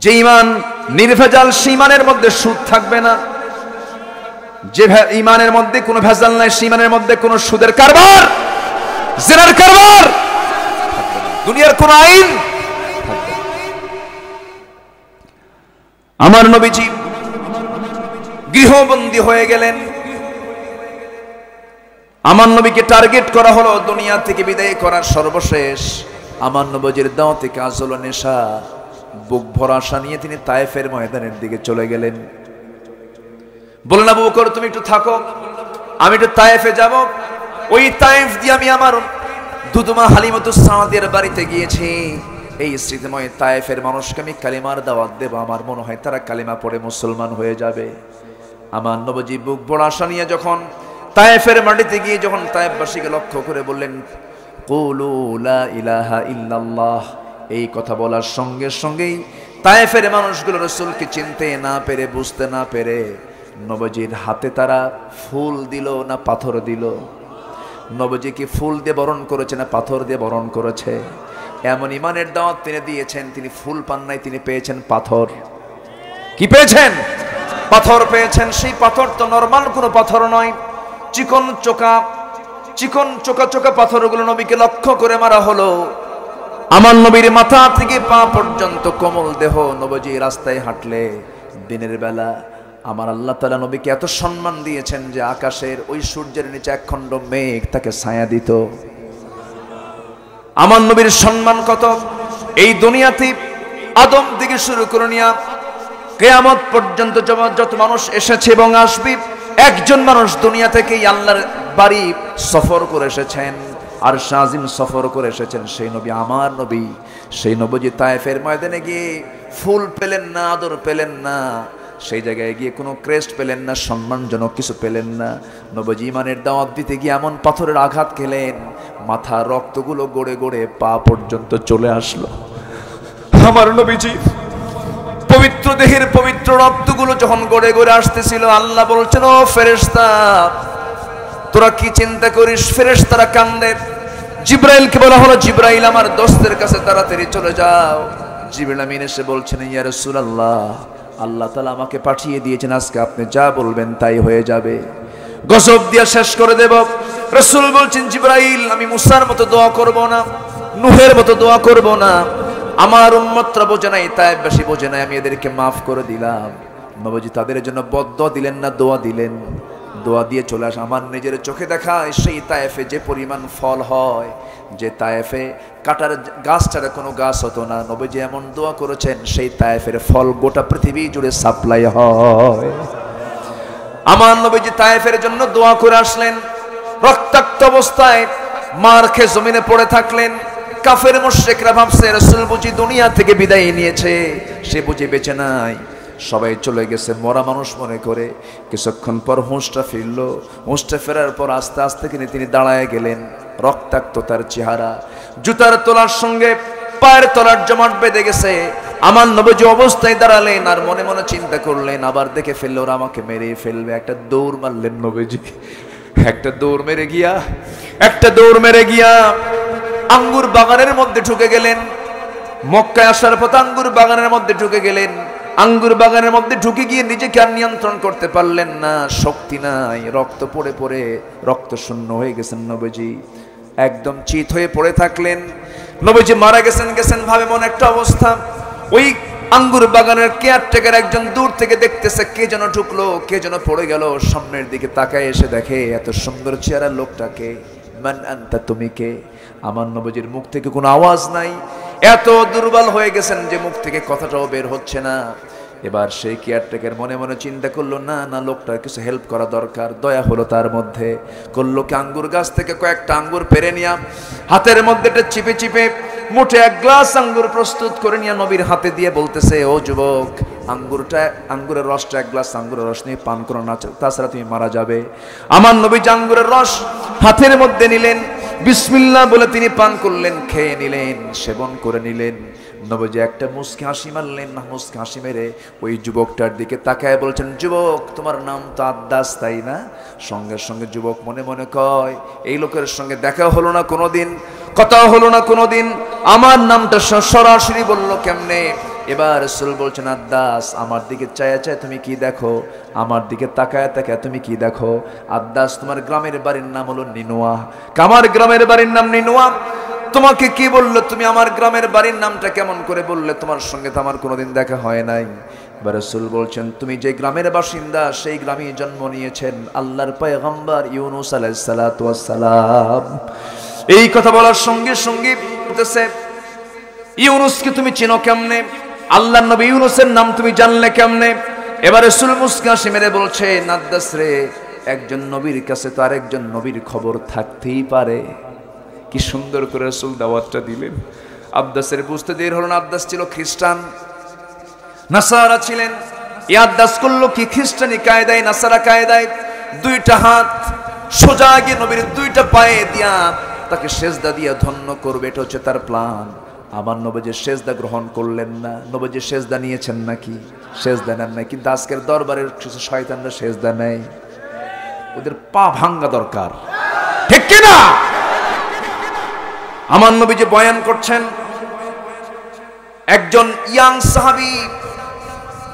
[SPEAKER 1] যে ঈমান নির্ভেজাল, সে ঈমানের মধ্যে সুদ থাকবে না। যে ঈমানের মধ্যে কোনো ভেজাল নাই, সে ঈমানের মধ্যে কোনো সুদের কারবার, জিনার কারবার, দুনিয়ার কোন আইন। আমার নবীজি গৃহবন্দী হয়ে গেলেন। আমার নবীকে টার্গেট করা হলো দুনিয়া থেকে বিদায় করার সর্বশেষ। আমার নবীজির দাওয়াতে কাজ হলো নেশা। বুক ভরা আশা নিয়ে তিনি তায়েফের ময়দানের দিকে চলে গেলেন। বললেন, আবু বকর তুমি একটু থাকো, আমি একটু তায়েফে যাব। ওই তায়েফ দিয়ে আমি আমার দুদুমা হালিমাতুস সাদিয়ার বাড়িতে গিয়েছি। এই স্মৃতিময় তায়েফের মানুষকে আমি কালিমার দাওয়াত দেব, আমার মনে হয় তারা কালিমা পড়ে মুসলমান হয়ে যাবে। আমার নবীজি বুক ভরা আশা নিয়ে যখন তায়েফের মাটিতে গিয়ে যখন তায়েফবাসীকে লক্ষ্য করে বললেন, কুলু লা ইলাহা ইল্লাল্লাহ, এই কথা বলার সঙ্গে সঙ্গেই তায়েফের মানুষগুলো রাসূলকে চিনতে না পেরে, বুঝতে না পেরে নবীজির হাতে তারা ফুল দিল না পাথর দিল? নবীজি কি ফুল দিয়ে বরণ করেছে না পাথর দিয়ে বরণ করেছে? এমন ইমানের দাওয়াত তিনি দিয়েছেন, তিনি ফুল পান নাই, তিনি পেয়েছেন পাথর। কি পেয়েছেন? পাথর পেয়েছেন। সেই পাথর তো নরমাল কোনো পাথর নয়, চিকন চোকা চোকা পাথরগুলো নবীকে লক্ষ্য করে মারা হলো। আমার নবীর মাথা থেকে পা পর্যন্ত কোমল দেহ। নবীজি রাস্তায় হাঁটলে দিনের বেলা আমার আল্লাহ তাআলা নবীকে এত সম্মান দিয়েছেন যে আকাশের ওই সূর্যের নিচে একখণ্ড মেঘ তাকে ছায়া দিত। আমার নবীর সম্মান কত! এই দুনিয়াতে আদম থেকে শুরু করে নিয়ে কিয়ামত পর্যন্ত যত মানুষ এসেছে এবং আসবে, একজন মানুষ দুনিয়া থেকেই আল্লাহর বাড়ি সফর করে এসেছেন, আর শাজিম সফর করে এসেছেন, সেই নবী আমার নবী। সেই নবীজি তায়েফের ময়দানে গিয়ে ফুল পেলেন না, আদর পেলেন না, সেই জায়গায় গিয়ে কোনো ক্রেস্ট পেলেন না, সম্মানজনক কিছু পেলেন না। নবীজি ইমানের দাওয়াত দিতে গিয়ে এমন পাথরের আঘাত খেলেন, মাথা রক্তগুলো গড়ে গড়ে পা পর্যন্ত চলে আসলো। আমার নবীজি পবিত্র দেহের পবিত্র রক্তগুলো যখন গড়ে গড়ে আসতেছিল, আল্লাহ বলছেন, ও ফেরেশতা তোরা কি চিন্তা করিস? ফেরেশতারা কান্দে। জিব্রাইলকে বলা হলো, জিব্রাইল আমার দোস্তের কাছে তাড়াতাড়ি চলে যাও। জিবরিল আমিন এসে বলছেন, ইয়া রাসূলুল্লাহ, আল্লাহ তাআলা আমাকে পাঠিয়ে দিয়েছেন, আজকে আপনি যা বলবেন তাই হয়ে যাবে, গজব দিয়া শেষ করে দেব। রাসূল বলছেন, জিব্রাইল আমি মুসার মতো দোয়া করব না, নূহের মতো দোয়া করব না, আমার উম্মতরা বোঝে নাই, তায়েফবাসী বোঝে নাই, আমি এদেরকে মাফ করে দিলাম। নবীজি তাদের জন্য বদদোয়া দিলেন না, দোয়া দিলেন। দোয়া দিয়ে চলে আসে। আমার নিজের চোখে দেখা সেই তায়েফে যে পরিমাণ ফল হয়, যে তায়েফে কাটার গাছ ছাড়া কোনো গাছ হতো না, নবীজি এমন দোয়া করেছেন সেই তায়েফের ফল গোটা পৃথিবী জুড়ে সাপ্লাই হয়। আমার নবীজি তায়েফের জন্য দোয়া করে আসলেন, রক্তাক্ত অবস্থায় মার খেয়ে জমিনে পড়ে থাকলেন। কাফের মুশরিকরা ভাবছে রাসূল বুঝি দুনিয়া থেকে বিদায় নিয়েছে, সে বুঝি বেঁচে নাই, সবাই চলে গেছে মরা মানুষ মনে করে। কিছুক্ষণ পর হুঁশটা ফিরল। হুঁশটা ফেরার পর আস্তে আস্তে তিনি দাঁড়ায় গেলেন, রক্তাক্ত তার চেহারা, জুতার তলার সঙ্গে পায়ের তলার জমাট বেঁধে গেছে। আমার নবীজি অবস্থায় দাঁড়ালেন আর মনে মনে চিন্তা করলেন, আবার দেখে ফেললো ওরা আমাকে মেরে ফেলবে। একটা দৌড় মারলেন নবীজি, একটা দৌড় মেরে গিয়া আঙ্গুর বাগানের মধ্যে ঢুকে গেলেন। মক্কায় আসার পথ আঙ্গুর বাগানের মধ্যে ঢুকে গেলেন। আঙ্গুর বাগানের মধ্যে ঢুকে গিয়ে নিজেকে আর নিয়ন্ত্রণ করতে পারলেন না, শক্তি নাই, রক্ত পড়ে পড়ে রক্ত শূন্য হয়ে গেছেন নবীজি, একদম চিত হয়ে পড়ে থাকলেন। নবীজি মারা গেছেন ভাবে মন একটা অবস্থা। ওই আঙ্গুর বাগানের কেয়ারটেকার একজন দূর থেকে দেখতেছে কে যেন ঢুকলো, কে যেন পড়ে গেল। সামনের দিকে তাকায় এসে দেখে এত সুন্দর চেহারা লোকটাকে। মান আনতা, তুমি কে? আমার নবীজির মুখ থেকে কোনো আওয়াজ নাই, এত দুর্বল হয়ে গেছেন যে মুখ থেকে কথাটাও বের হচ্ছে না। এবার সেই কেয়ারটেকার মনে মনে চিন্তা করলো, না না, লোকটার কিছু হেল্প করা দরকার। দয়া হলো তার মধ্যে, করলো কি আঙ্গুর গাছ থেকে কয়েকটা আঙ্গুর পেরে নিয়া হাতের মধ্যে চিপে চিপে মুঠে এক গ্লাস আঙ্গুর প্রস্তুত করে নিয়ে নবীর হাতে দিয়ে বলতেছে, ও যুবক, আঙ্গুরের রসটা, এক গ্লাস আঙ্গুরের রস নিয়ে পান করো, না তাছাড়া তুমি মারা যাবে। আমার নবী আঙ্গুরের রস হাতের মধ্যে নিলেন, বিসমিল্লাহ বলে তিনি পান করলেন, খেয়ে নিলেন, সেবন করে নিলেন। নবীজি একটা মুস্কি হাসি মারলেন, মুস্কি হাসি মেরে ওই যুবকটার দিকে তাকায় বলছেন, যুবক তোমার নাম তো আদ্দাস, তাই না? সঙ্গে সঙ্গে যুবক মনে মনে কয়, এই লোকের সঙ্গে দেখা হলো না কোনোদিন, কথা হলো না কোনোদিন, আমার নামটা সরাসরি বললো কেমনে? এবার রাসূল বলছেন, আদ্দাস আমার দিকে চায়া চায় তুমি কি দেখো? আমার দিকে তাকায় তাকায় তুমি কি দেখো? আদ্দাস তোমার গ্রামের বাড়ির নাম হলো নিনোয়া। আমার গ্রামের বাড়ির নাম নিনোয়া। তোমাকে কি বললো? তুমি আমার গ্রামের বাড়ির নামটা কেমন করে বললে? তোমার সঙ্গে তো আমার কোনোদিন দেখা হয় নাই। এবার রাসূল বলছেন, তুমি যে গ্রামের বাসিন্দা সেই গ্রামে জন্ম নিয়েছেন আল্লাহর পয়গম্বর ইউনূস আলাইহিস সালাতু ওয়াস সালাম। এই কথা বলার সঙ্গে সঙ্গে বলতেছে, ইউনূসকে তুমি চেনো কেমনে? আল্লাহর নবী ইউনূসের নাম তুমি জানলে কেমনে? এবার রাসূল মুস্কি হাসি মেরে বলছে, আদ্দাস রে, একজন নবীর কাছে তো আরেকজন নবীর খবর থাকতেই পারে। কি সুন্দর করে রাসূল দাওয়াতটা দিলেন। আদ্দাসের বুঝতে দেরি হলো না, আদ্দাস ছিল খ্রিস্টান, নাসারা ছিলেন। এই আদ্দাস করলো কি? খ্রিস্টানি কায়দায়, নাসারা কায়দায় দুইটা হাত সোজা গিয়ে নবীর দুইটা পায়ে দিয়া তাকে সেজদা দিয়া ধন্য করবে, এটা হচ্ছে তার প্ল্যান। আমার নবীজি সেজদা গ্রহণ করলেন না। নবীজি সেজদা নিয়েছেন নাকি? সেজদা নেন নাই। কিন্তু আজকের দরবারের কিছু শয়তানরা সেজদা নেয়, ওদের পা ভাঙ্গা দরকার, ঠিক কিনা? আমার নবীজি বয়ান করছেন, একজন ইয়াং সাহাবী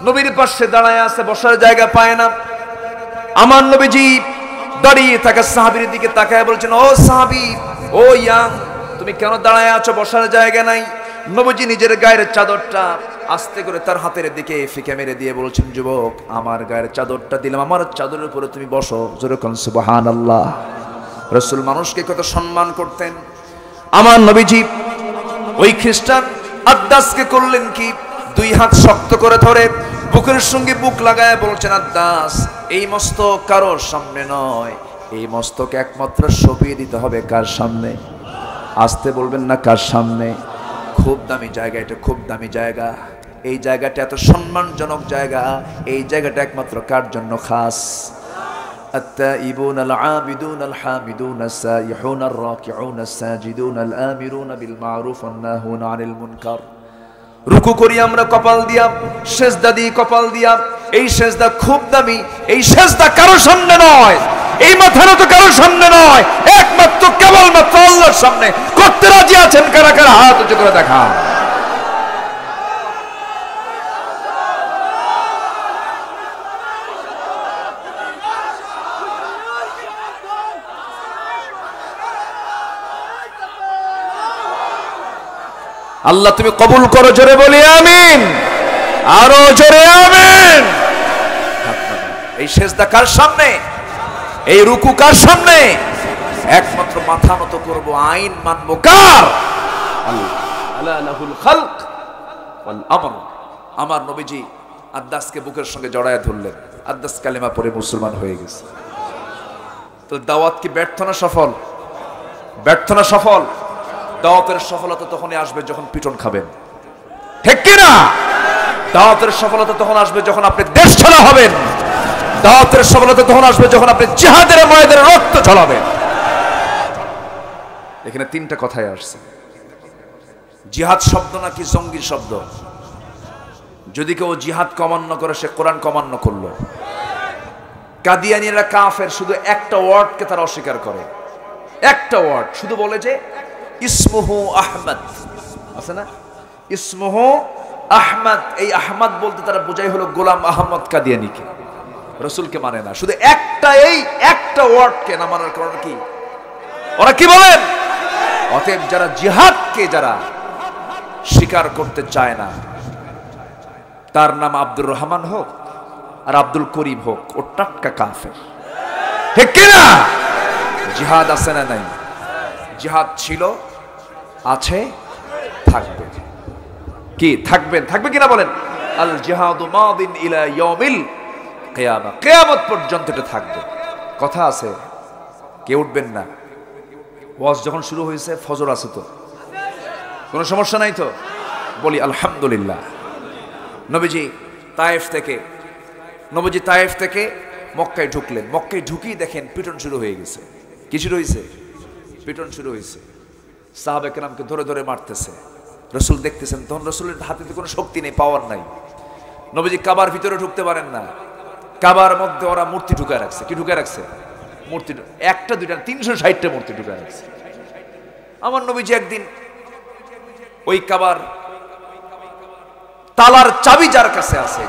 [SPEAKER 1] নবীর পাশে দাঁড়ায় আছে, বসার জায়গা পায় না। আমার নবীজি দাঁড়িয়ে থাকা সাহাবীর দিকে তাকায় বলছেন, ও সাহাবী, ও ইয়াং, তুমি কেন দাঁড়ায় আছো? বসার জায়গা নাই। নবীজি নিজের গায়ের চাদরটা আস্তে করে তার হাতের দিকে ফিকে মেরে দিয়ে বলছেন, যুবক, আমার গায়ের চাদরটা দিলাম, আমার চাদরের উপরে তুমি বসো। জোরে কোন সুবহানাল্লাহ। রাসূল মানুষকে কত সম্মান করতেন। আমার নবীজি ওই খ্রিস্টান আদ্দাসকে করলেন কি? দুই হাত শক্ত করে ধরে বুকের সঙ্গে বুক লাগায় বলছেন, আদ্দাস, এই মস্তক কারোর সামনে নয়, এই মস্তক একমাত্র সঁপিয়ে দিতে হবে কার সামনে? আসতে বলবেন না, কার সামনে? খুব দামি জায়গা এটা, খুব দামি জায়গা। এই জায়গাটা এত সম্মানজনক জায়গা, এই জায়গাটা একমাত্র কার জন্য খাস? التائبون العابدون الحامدون السائحون الراكعون الساجدون الآمرون بالمعروف والناهون عن المنكر। রুকু করি আমরা কপাল দিয়া, সেজদা দিই কপাল দিয়া। এই সেজদা খুব দামি, এই সেজদা কারো সামনে নয়, এই মাথা নত কারো সামনে নয়, একমাত্র কেবলমাত্র আল্লাহর সামনে। করতে রাজি আছেন কারা কারা? হাত উঁচু করে দেখা। আল্লাহ তুমি কবুল করো, জোরে বলি আমিন, আরো জোরে আমিন। এই সেজদা কার সামনে? এই রুকু কার সামনে? একমাত্র মাথা নত করব, আইন মানব কার? আল্লাহ লাহুল খালক ওয়াল আমর। আমার নবীজি আদ্দাসকে বুকের সঙ্গে জড়ায় ধরলেন, আদ্দাস কালেমা পড়ে মুসলমান হয়ে গেছে। তো দাওয়াত কি ব্যর্থ না সফল? ব্যর্থ না সফল? দাওয়াতের সফলতা তখনই আসবে যখন পিটন খাবেন, ঠিক কিনা? দাওয়াতের সফলতা তখন আসবে যখন আপনি দেশ ছাড়া হবেন। দাওয়াতের সফলতা তখন আসবে যখন আপনি জিহাদের ময়দানে রক্ত ঝরাবেন। এখানে তিনটা কথাই আসছে। জিহাদ শব্দ নাকি জঙ্গির শব্দ? যদি কেউ জিহাদ কমান্য করে সে কোরআন কমান্য করলো। কাদিয়ানীরা কাফের, শুধু একটা ওয়ার্ডকে তারা অস্বীকার করে, একটা ওয়ার্ড শুধু বলে যে ইসমুহু আহমদ, আছে না? ইসমুহু আহমদ, এই আহমদ বলতে তারা বোঝাই হলো গোলাম আহমদ কাদিয়ানীকে, রসুলকে মানে না। শুধু একটা, এই একটা ওয়ার্ডকে না মানার কারণ কি? ওরা কি বলেন? অতএব যারা জিহাদকে যারা স্বীকার করতে চায় না, তার নাম আব্দুর রহমান হোক আর আব্দুল করিম হোক, ও টাটকা কাফের, ঠিক কিনা? জিহাদ আছে না নাই? জিহাদ ছিল, আছে, থাকবে। কি থাকবেন? থাকবে কিনা বলেন? আল জিহাদু মাদিন ইলা ইয়াউমিল কিয়ামা, কিয়ামত পর্যন্ত এটা থাকবে। কথা আছে, কেউ উঠবেন না। ওয়াজ যখন শুরু হয়েছে, ফজর আছে তো, কোনো সমস্যা নাই তো? বলি আলহামদুলিল্লাহ। নবীজি তায়েফ থেকে মক্কায় ঢুকলেন। মক্কায় ঢুকেই দেখেন পিটন শুরু হয়ে গেছে। কি শুরু হয়েছে? পিটন শুরু হয়েছে। সাহাবা কেরামকে ধরে ধরে মারতেছে। রসুল দেখতেছেন, তখন রসুলের হাতে কোনো শক্তি নেই, পাওয়ার নাই। নবীজি কাবার ভিতরে ঢুকতে পারেন না। কাবার মধ্যে ওরা মূর্তি ঢুকায় রাখছে। কি ঢুকায় রাখছে? মূর্তি, একটা দুইটা 360টা মূর্তি ঢুকায় রাখছে। আমার নবীজি একদিন ওই কাবার তালার চাবি যার কাছে আছে,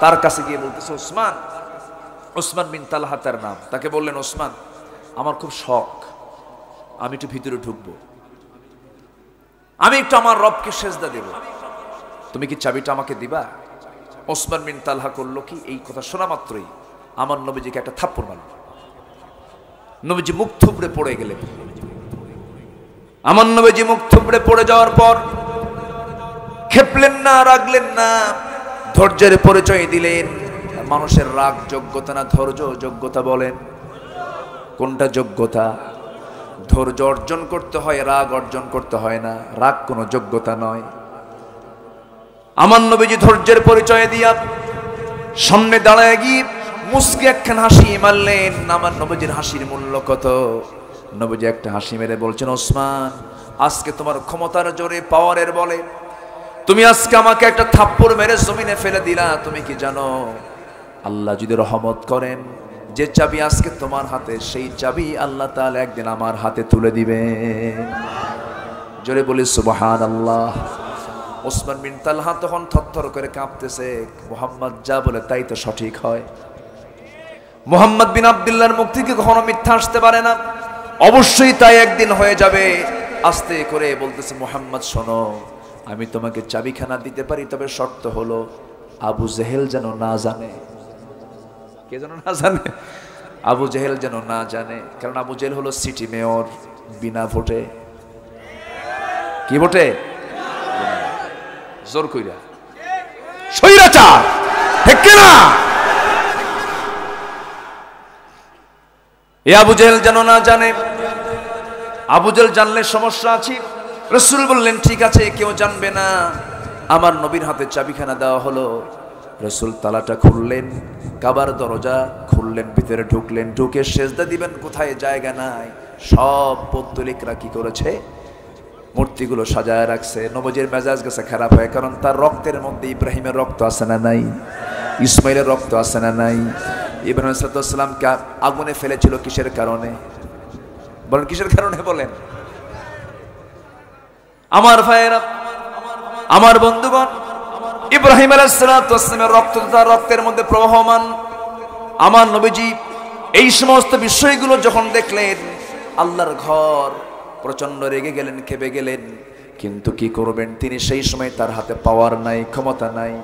[SPEAKER 1] তার কাছে গিয়ে বলতেছে, ওসমান বিন তালহা তার নাম। তাকে বললেন, ওসমান, আমার খুব শখ, আমি একটু ভিতরে ঢুকবো, আমি একটু আমার রবকে সেজদা দেব, তুমি কি চাবিটা আমাকে দিবা? ওসমান বিন তালহা করলো কি, এই কথা শোনা মাত্রই আমার নবীজিকে একটা থাপ্পড় মারল। নবীজি মুখ থুবড়ে পড়ে গেলেন। আমার নবীজি মুখ থুবড়ে পড়ে যাওয়ার পর খেপলেন না, রাগলেন না, ধৈর্যের পরিচয় দিলেন। মানুষের রাগ যোগ্যতা না, ধৈর্য যোগ্যতা? বলেন কোনটা যোগ্যতা? ধৈর্য অর্জন করতে হয়, রাগ অর্জন করতে হয় না। রাগ কোনো যোগ্যতা নয়। আমার নবীজি ধৈর্যের পরিচয় দিয়া সামনে দাঁড়ায় গিয়ে মুস্কি একখান হাসি মারলেন। আমার নবীজির হাসির মূল্য কত? নবীজি একটা হাসি মেরে বলছেন, ওসমান, আজকে তোমার ক্ষমতার জোরে, পাওয়ারের বলে তুমি আজকে আমাকে একটা থাপ্পড় মেরে জমিনে ফেলে দিলা। তুমি কি জানো, আল্লাহ যদি রহমত করেন, যে চাবি আজকে তোমার হাতে, সেই চাবি আল্লাহ তাআলা একদিন আমার হাতে তুলে দিবেন। জোরে বলি সুবহানাল্লাহ। ওসমান বিন তালহা তখন থরথর করে কাঁপতেছে। মুহাম্মদ যা বলে তাই তো সঠিক হয়। মুহাম্মদ বিন আব্দুল্লাহর মুখ থেকে কখনো মিথ্যা আসতে পারে না। অবশ্যই তাই একদিন হয়ে যাবে। আস্তে করে বলতেছে, মুহাম্মদ শোনো, আমি তোমাকে চাবিখানা দিতে পারি, তবে শর্ত হলো আবু জেহেল যেন না জানে। কে যেন না জানে? আবু জেহেল যেন না জানে। কারণ আবু জেহেল হলো সিটি মেয়র, বিনা ভোটে। কি ভোটে? জোর কইরা স্বৈরাচার, ঠিক কিনা? এ আবু জেহেল যেন না জানে। আবু জেহেল জানলে সমস্যা আছে। রাসূল বললেন, ঠিক আছে, কেউ জানবে না। আমার নবীর হাতে চাবিখানা দেওয়া হলো। রাসূল তালাটা খুললেন, কাবার দরজা খুললেন, ভিতরে ঢুকলেন। ঢুকে সেজদা দিবেন, কোথায় জায়গা নাই। সব পৌত্তলিকরা কি করেছে, মূর্তিগুলো সাজায় রাখছে। নবীজির মেজাজ গেছে খারাপ হয়, কারণ তার রক্তের মধ্যে ইব্রাহিমের রক্ত আছে না নাই, ইসমাইলের রক্ত আছে না নাই। ইব্রাহিম আলাইহিস সালামকে আগুনে ফেলেছিল কিসের কারণে বলেন, কিসের কারণে বলেন? আমার ভাইয়েরা, আমার বন্ধুগণ, ইব্রাহিম আলাইহিস সালামের রক্ত তার রক্তের মধ্যে প্রবাহমান। আমার নবীজি এই সমস্ত বিষয়গুলো যখন দেখলেন, আল্লাহর ঘর, প্রচন্ড রেগে গেলেন, খেপে গেলেন। কিন্তু কি করবেন, তিনি সেই সময় তার হাতে পাওয়ার নাই, ক্ষমতা নাই।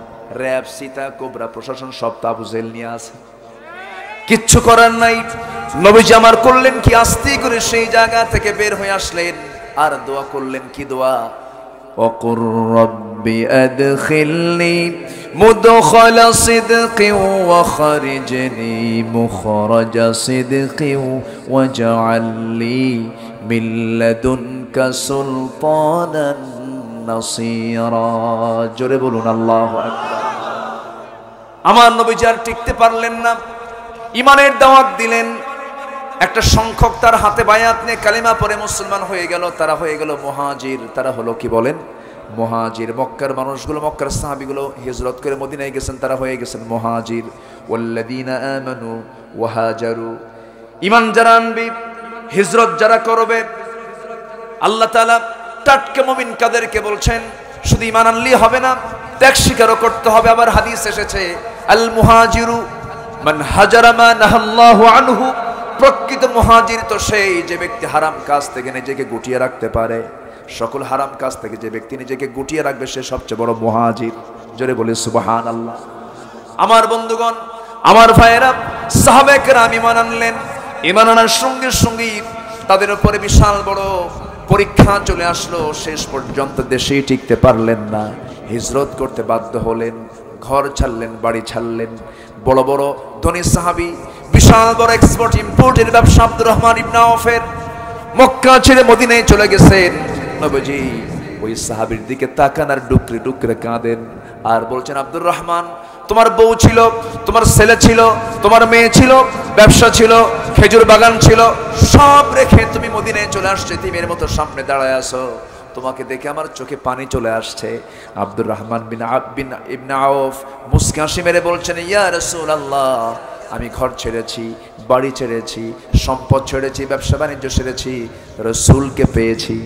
[SPEAKER 1] র্যাব, সীতা, কোবরা প্রশাসন সব আবু জেহেল নিয়ে আছে, কিচ্ছু করার নাই। নবীজি আমার করলেন কি, আস্তে করে সেই জায়গা থেকে বের হয়ে আসলেন। আর দোয়া করলেন, কি দোয়া? وقل رب أدخلني مدخل صدق وخرجني مخرج صدق واجعل لي من لدنك سلطانا نصيرا। জোরে বলুন আল্লাহু আকবার। আমার নবীজি আর টিকতে পারলেন না, ইমানের দাওয়াত দিলেন। একটা সংখ্যক তার হাতে বায়াত নিয়ে কালিমা পড়ে মুসলমান হয়ে গেল। তারা হয়ে গেল মুহাজির। তারা হলো কি বলেন, মুহাজির। মক্কার মানুষগুলো, মক্কার সাহাবীগুলো হিজরত করে মদিনায় গেছেন, তারা হয়ে গেছেন মুহাজির। ওয়াল্লাযীনা আমানু ওয়া হাজারু, ঈমান যারা আনবে, হিজরত যারা করবে, আল্লাহ তাআলা টাটকা মুমিন কাদেরকে বলছেন, শুধু ঈমান আনলেই হবে না, ত্যাগ স্বীকারও করতে হবে। আবার হাদিস এসেছে, আল মুহাজিরু মান হাজারা মা নাহাল্লাহু আনহু। প্রকৃত মুহাজির তো সেই যে ব্যক্তি হারাম কাজ থেকে নিজেকে গুটিয়ে রাখতে পারে। সকল হারাম কাজ থেকে যে ব্যক্তি নিজেকে গুটিয়ে রাখবে, সে সবচেয়ে বড় মুহাজির। জোরে বলি সুবহানাল্লাহ। আমার বন্ধুগণ, আমার ভাইয়েরা, সাহাবায়ে কেরাম ঈমান আনলেন। ঈমান আনার সঙ্গে সঙ্গে তাদের উপরে বিশাল বড় পরীক্ষা চলে আসলো। শেষ পর্যন্ত দেশেই টিকতে পারলেন না, হিজরত করতে বাধ্য হলেন। ঘর ছাড়লেন, বাড়ি ছাড়লেন। বড় বড় ধনী সাহাবী, বিশাল বড় এক্সপোর্ট ইম্পোর্টের ব্যবসা আব্দুর রহমান ইবনে আওফের, মক্কা ছেড়ে মদিনায় চলে গেছেন। নবীজি ওই সাহাবীর দিকে তাকান আর ডুকরে ডুকরে কাঁদেন আর বলছেন, আব্দুর রহমান, তোমার বউ ছিল, তোমার ছেলে ছিল, তোমার মেয়ে ছিল, ব্যবসা ছিল, খেজুর বাগান ছিল, সব রেখে তুমি মদিনায় চলে আসছে। তিমের মতো সামনে দাঁড়ায় আছো, তোমাকে দেখে আমার চোখে পানি চলে আসছে। আব্দুর রহমান বিন ইবনে আওফ মুস্কি হাসি মেরে বলছেন, ইয়া রাসূলুল্লাহ, আমি ঘর ছেড়েছি, বাড়ি ছেড়েছি, সম্পদ ছেড়েছি, ব্যবসা বাণিজ্য ছেড়েছি, রাসূলকে পেয়েছি।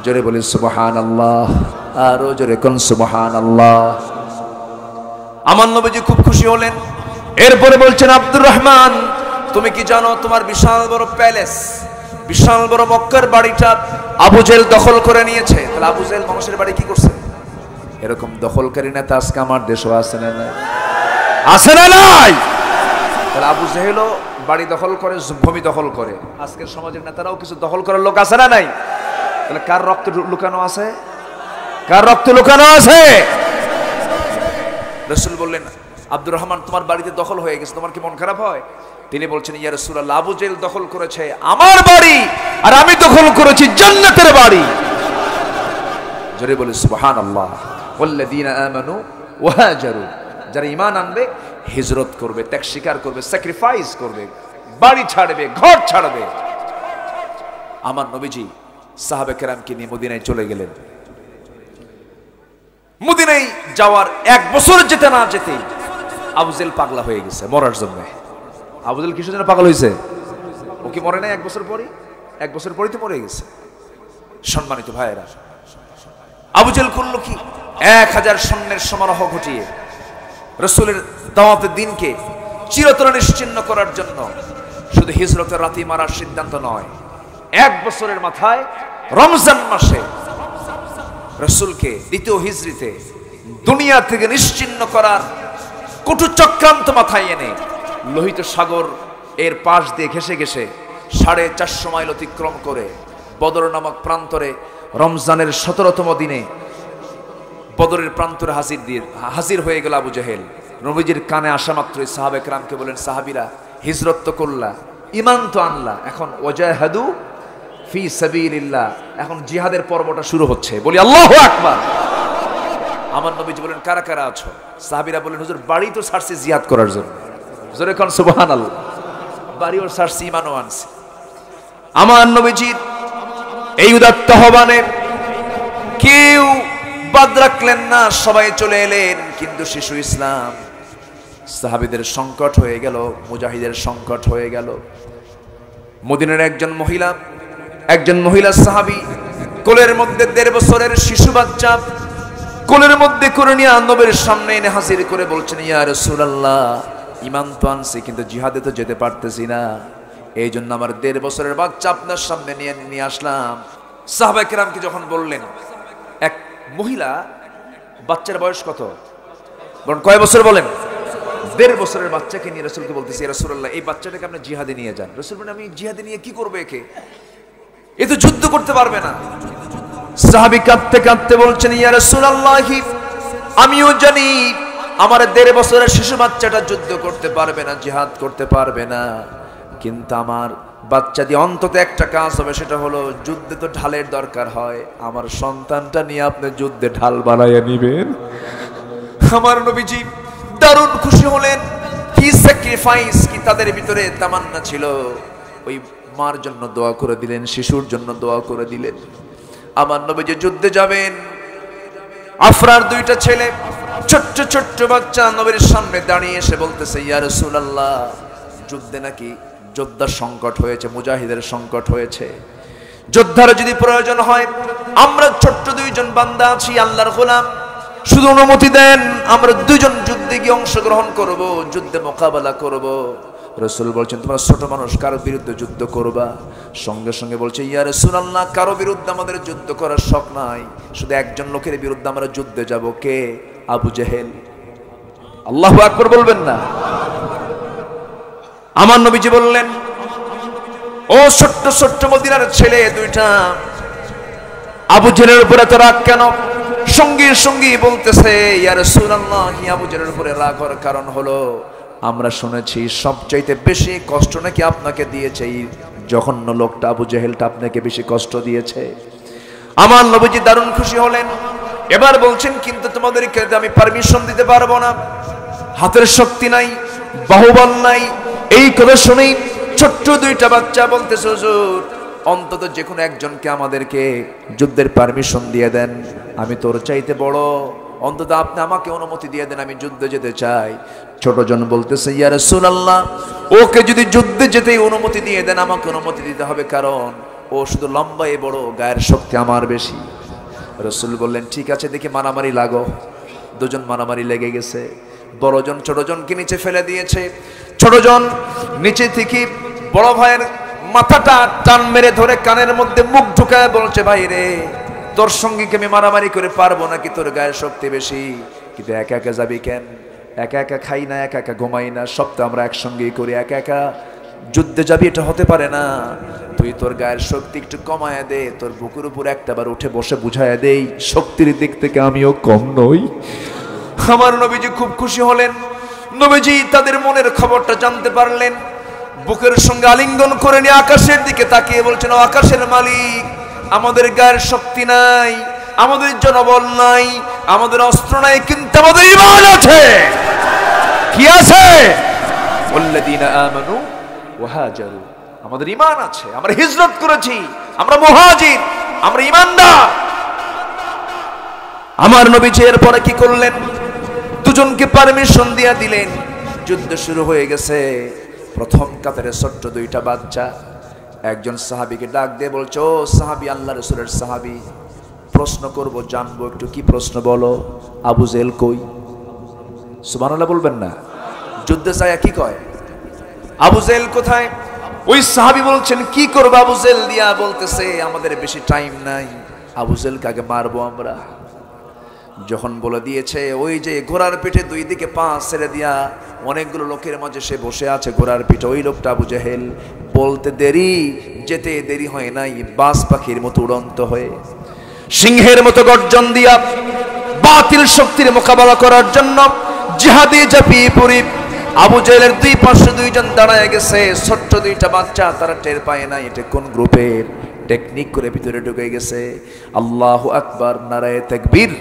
[SPEAKER 1] জোরে বলি সুবহানাল্লাহ, আরো জোরে কোন সুবহানাল্লাহ। আমার নবীজি খুব খুশি হলেন। এরপরে বলছেন, আব্দুর রহমান, তুমি কি জানো তোমার বিশাল বড় প্যালেস, বিশাল বড় মক্কার বাড়িটা আবু জেহেল দখল করে নিয়েছে? তাহলে আবু জেহেল মানুষের বাড়ি কি করছে? এরকম দখলকারী নেতা আজকে আমার দেশও আছে না নাই? আছে না নাই? তাহলে আবু জেহেলও বাড়ি দখল করে, ভূমি দখল করে। আজকের সমাজের নেতারাও কিছু দখল করার লোক আছে না নাই? তাহলে কার রক্ত লুকানো আছে? কার রক্ত লুকানো আছে? রাসূল বললেন, আব্দুর রহমান, তোমার বাড়িতে দখল হয়ে গেছে, তোমার কি মন খারাপ হয়? তিনি বলছেন, ইয়া রাসূলুল্লাহ, আবু জেহেল দখল করেছে আমার বাড়ি, আর আমি দখল করেছি জান্নাতের বাড়ি। জোরে বলে সুবহানাল্লাহ। ওয়াল্লাযীনা আমানু ওয়া হাজারু, যারা ঈমান আনবে, হিজরত করবে, ত্যাগ স্বীকার করবে, স্যাক্রিফাইস করবে, বাড়ি ছাড়বে, ঘর ছাড়বে। আমার নবীজি সাহাবে কেরামকে নিয়ে মদিনায় চলে গেলেন। মদিনায় যাওয়ার 1 বছর যেতে না যেতে আবু জেহেল পাগলা হয়ে গেছে মরার জন্য। আবু জেহেল কিসের জন্য পাগল হয়েছে? ও কি মরে নাই 1 বছর পরে? 1 বছর পরেই তো মরে গেছে। সম্মানিত ভাইয়েরা, আবু জেহেল করলো কি? 1000 সৈন্যের সমারোহ ঘটিয়ে রাসূলের দাওয়াতের দিনকে চিরতরে নিশ্চিহ্ন করার জন্য শুধু হিজরতের রাতি মারার সিদ্ধান্ত নয়, 1 বছরের মাথায় রমজান মাসে রাসূলকে দ্বিতীয় হিজরিতে দুনিয়া থেকে নিশ্চিহ্ন করার কটু চক্রান্ত মাথায় এনে লোহিত সাগর এর পাশ দিয়ে ঘেসে ঘেসে 450 মাইল অতিক্রম করে বদর নামক প্রান্তরে রমজানের 17তম দিনে বদরের প্রান্তরে হাজির হয়ে গেল আবু জেহেল। নবীজির কানে আসা মাত্রই সাহাবে কেরামকে বলেন, সাহাবীরা, হিজরত তো করলা, ঈমান তো আনলা, এখন ওয়াজাহাদু ফি সাবিলিল্লাহ, এখন জিহাদের পর্বটা শুরু হচ্ছে। বলি আল্লাহু আকবার। আমার নবীজি বলেন কারা কারা আছো? সাহাবীরা বলেন হুজুর বাড়ি তো ছাড়ছি জিহাদ করার জন্য। জোরে কোন সুবহানাল্লাহ। বাড়িও ছাড়ছি, ঈমানও আনছি। আমার নবীজির এই উদাত্ত আহ্বানে কেউ বাদ রাখলেন না, সবাই চলে এলেন। কিন্তু শিশু ইসলাম, সাহাবীদের সংকট হয়ে গেল, মুজাহিদের সংকট হয়ে গেল। মদিনার একজন মহিলা সাহাবী কোলের মধ্যে 1.5 বছরের শিশু বাচ্চা কোলের মধ্যে করে নিয়ে নবীর সামনে এনে হাজির করে বলছেন, ইয়া রাসূলুল্লাহ, ঈমান তো আনছি কিন্তু জিহাদে তো যেতে পারতেছি না, এই জন্য আমার 1.5 বছরের বাচ্চা আপনার সামনে নিয়ে আসলাম। সাহাবায়ে কেরামকে যখন বললেন, এক মহিলা, বাচ্চার বয়স কত বলেন, কয় বছর বলেন? 1.5 বছরের বাচ্চাকে নিয়ে রাসূলকে বলতেছি, ইয়া রাসূলুল্লাহ, এই বাচ্চাটাকে আপনি জিহাদে নিয়ে যান। রাসূল বলেন, আমি জিহাদে নিয়ে কি করব একে? এ তো যুদ্ধ করতে পারবে না। সাহাবী কাঁদতে কাঁদতে বলছেন, ইয়া রাসূলুল্লাহ, আমিও জানি আমার 1.5 বছরের শিশু বাচ্চাটা যুদ্ধ করতে পারবে না, জিহাদ করতে পারবে না, কিন্তু আমার বাচ্চা দিয়ে অন্তত একটা কাজ হবে, সেটা হলো যুদ্ধে তো ঢালের দরকার হয়, আমার সন্তানটা নিয়ে আপনি যুদ্ধে ঢাল বানাইয়া নিবেন। আমার নবীজি দারুণ খুশি হলেন। কি স্যাক্রিফাইস, কি তাদের ভিতরে তামান্না ছিল। ওই মার জন্য দোয়া করে দিলেন, শিশুর জন্য দোয়া করে দিলেন। আমার নবীজি যুদ্ধে যাবেন। আফরার 2টা ছেলে, ছোট্ট ছোট্ট বাচ্চা, নবীর সামনে দাঁড়িয়ে এসে বলতেছে, ইয়া রাসূলুল্লাহ, যুদ্ধে নাকি যোদ্ধার সংকট হয়েছে, মুজাহিদের সংকট হয়েছে, যোদ্ধার যদি প্রয়োজন হয়, আমরা ছোট্ট 2জন বান্দা আছি, আল্লাহর গোলাম, শুধু অনুমতি দেন, আমরা 2জন যুদ্ধে গিয়ে অংশগ্রহণ করব, যুদ্ধে মোকাবেলা করব। রাসূল বলছেন, তোমরা ছোট মানুষ, কারো বিরুদ্ধে যুদ্ধ করবা? সঙ্গে সঙ্গে বলছে, ইয়া রাসূলুল্লাহ, কারো বিরুদ্ধে আমাদের যুদ্ধ করার শখ নাই, শুধু একজন লোকের বিরুদ্ধে আমরা যুদ্ধে যাব। কে? আবু জেহেল। আল্লাহু আকবার বলবেন না? আমার নবীজি বললেন, ও ছোট্ট ছোট্ট মদিনার ছেলে 2টা, আবু জেহেলের উপরে এত রাগ কেন? সঙ্গে সঙ্গে বলতেছে, ইয়া রাসূলুল্লাহ, আবু জেহেলের উপরে রাগ হওয়ার কারণ হলো, আমরা শুনেছি সবচাইতে বেশি কষ্ট নাকি আপনাকে দিয়েছে এই জঘন্য লোকটা, আবু জেহেলটা আপনাকে বেশি কষ্ট দিয়েছে। আমার নবীজি দারুণ খুশি হলেন। এবার বলছেন, কিন্তু তোমাদেরকে আমি পারমিশন দিতে পারবো না, হাতের শক্তি নাই, বাহুবল নাই। এই কথা শুনেই ছোট্ট 2টা বাচ্চা বলতেছে, হুজুর, অন্তত যে কোনো একজনকে আমাদেরকে যুদ্ধের পারমিশন দিয়ে দেন, আমি তোর চাইতে বড়, অন্তত আপনি আমাকে অনুমতি দিয়ে দেন, আমি যুদ্ধে যেতে চাই। ছোটজন বলতেছে, ইয়া রাসূলুল্লাহ, ওকে যদি যুদ্ধে যেতে অনুমতি দিয়ে দেন, আমাকে অনুমতি দিতে হবে, কারণ ও শুধু লম্বায় বড়, গায়ের শক্তি আমার বেশি। রাসূল বললেন, ঠিক আছে, দেখি মারামারি লাগো। 2জন মারামারি লেগে গেছে। বড়জন ছোটজনকে নিচে ফেলে দিয়েছে। ছোটজন নিচে থেকে বড় ভাইয়ের মাথাটা টান মেরে ধরে কানের মধ্যে মুখ ঢুকায় বলছে, ভাই রে, তোর সঙ্গে কি আমি মারামারি করে পারবো নাকি? তোর গায়ের শক্তি বেশি, কিন্তু একা একা যাবি কেন? একা একা খাই না, একা একা ঘুমাই না, সব তো আমরা একসঙ্গেই করি, একা একা যুদ্ধে যাবি, এটা হতে পারে না। তুই তোর গায়ের শক্তি একটু কমায় দে, তোর বুকের উপর একটাবার উঠে বসে বুঝায় দেই, শক্তির দিক থেকে আমিও কম নই। আমার নবীজি খুব খুশি হলেন। নবীজি তাদের মনের খবরটা জানতে পারলেন। বুকের সঙ্গে আলিঙ্গন করে নিয়ে আকাশের দিকে তাকিয়ে বলছেন, ও আকাশের মালিক, আমাদের গায়ের শক্তি নাই, আমাদের জনবল নাই, আমাদের অস্ত্র নাই, কিন্তু আমাদের ঈমান আছে। কি আছে? ওয়াল্লাযীনা আমানু ওয়া হাজারু, আমাদের ঈমান আছে, আমরা হিজরত করেছি, আমরা মুহাজির, আমরা ঈমানদার। আমার নবীজি এরপরে কি করলেন? 2জনকে পারমিশন দিয়ে দিলেন। যুদ্ধ শুরু হয়ে গেছে। প্রথম কাতারে ছোট্ট 2টা বাচ্চা একজন সাহাবীকে ডাক দিয়ে বলছে, ও সাহাবী, আল্লাহ রাসূলের সাহাবী, প্রশ্ন করব, জানবো একটু। কি প্রশ্ন বলো? আবু জেহেল কই? সুবহানাল্লাহ বলবেন না? যুদ্ধে যায় কি কয়, আবু জেহেল কোথায়? ওই সাহাবী বলছেন, কি করবো আবু জেহেল দিয়া? বলতেছে, আমাদের বেশি টাইম নাই, আবু জেহেলকে আগে মারবো আমরা। যখন বলে দিয়েছে, ওই যে ঘোড়ার পিঠে 2 দিকে পা ছেড়ে দিয়া অনেকগুলো লোকের মাঝে সে বসে আছে ঘোড়ার পিঠে, ওই লোকটা আবু জেহেল। বলতে দেরি, যেতে দেরি হয় নাই, বাজ পাখির মতো উড়ন্ত হয়ে, সিংহের মতো গর্জন দিয়া বাতিল শক্তির মোকাবেলা করার জন্য জিহাদে ঝাঁপিয়ে পড়ি। আবু জেহেলের 2 পাশে 2জন দাঁড়ায় গেছে। ছোট্ট 2টা বাচ্চা, তারা টের পায় না এটা কোন গ্রুপের। টেকনিক করে ভিতরে ঢুকে গেছে। আল্লাহু আকবার, নারায়ে তাকবীর।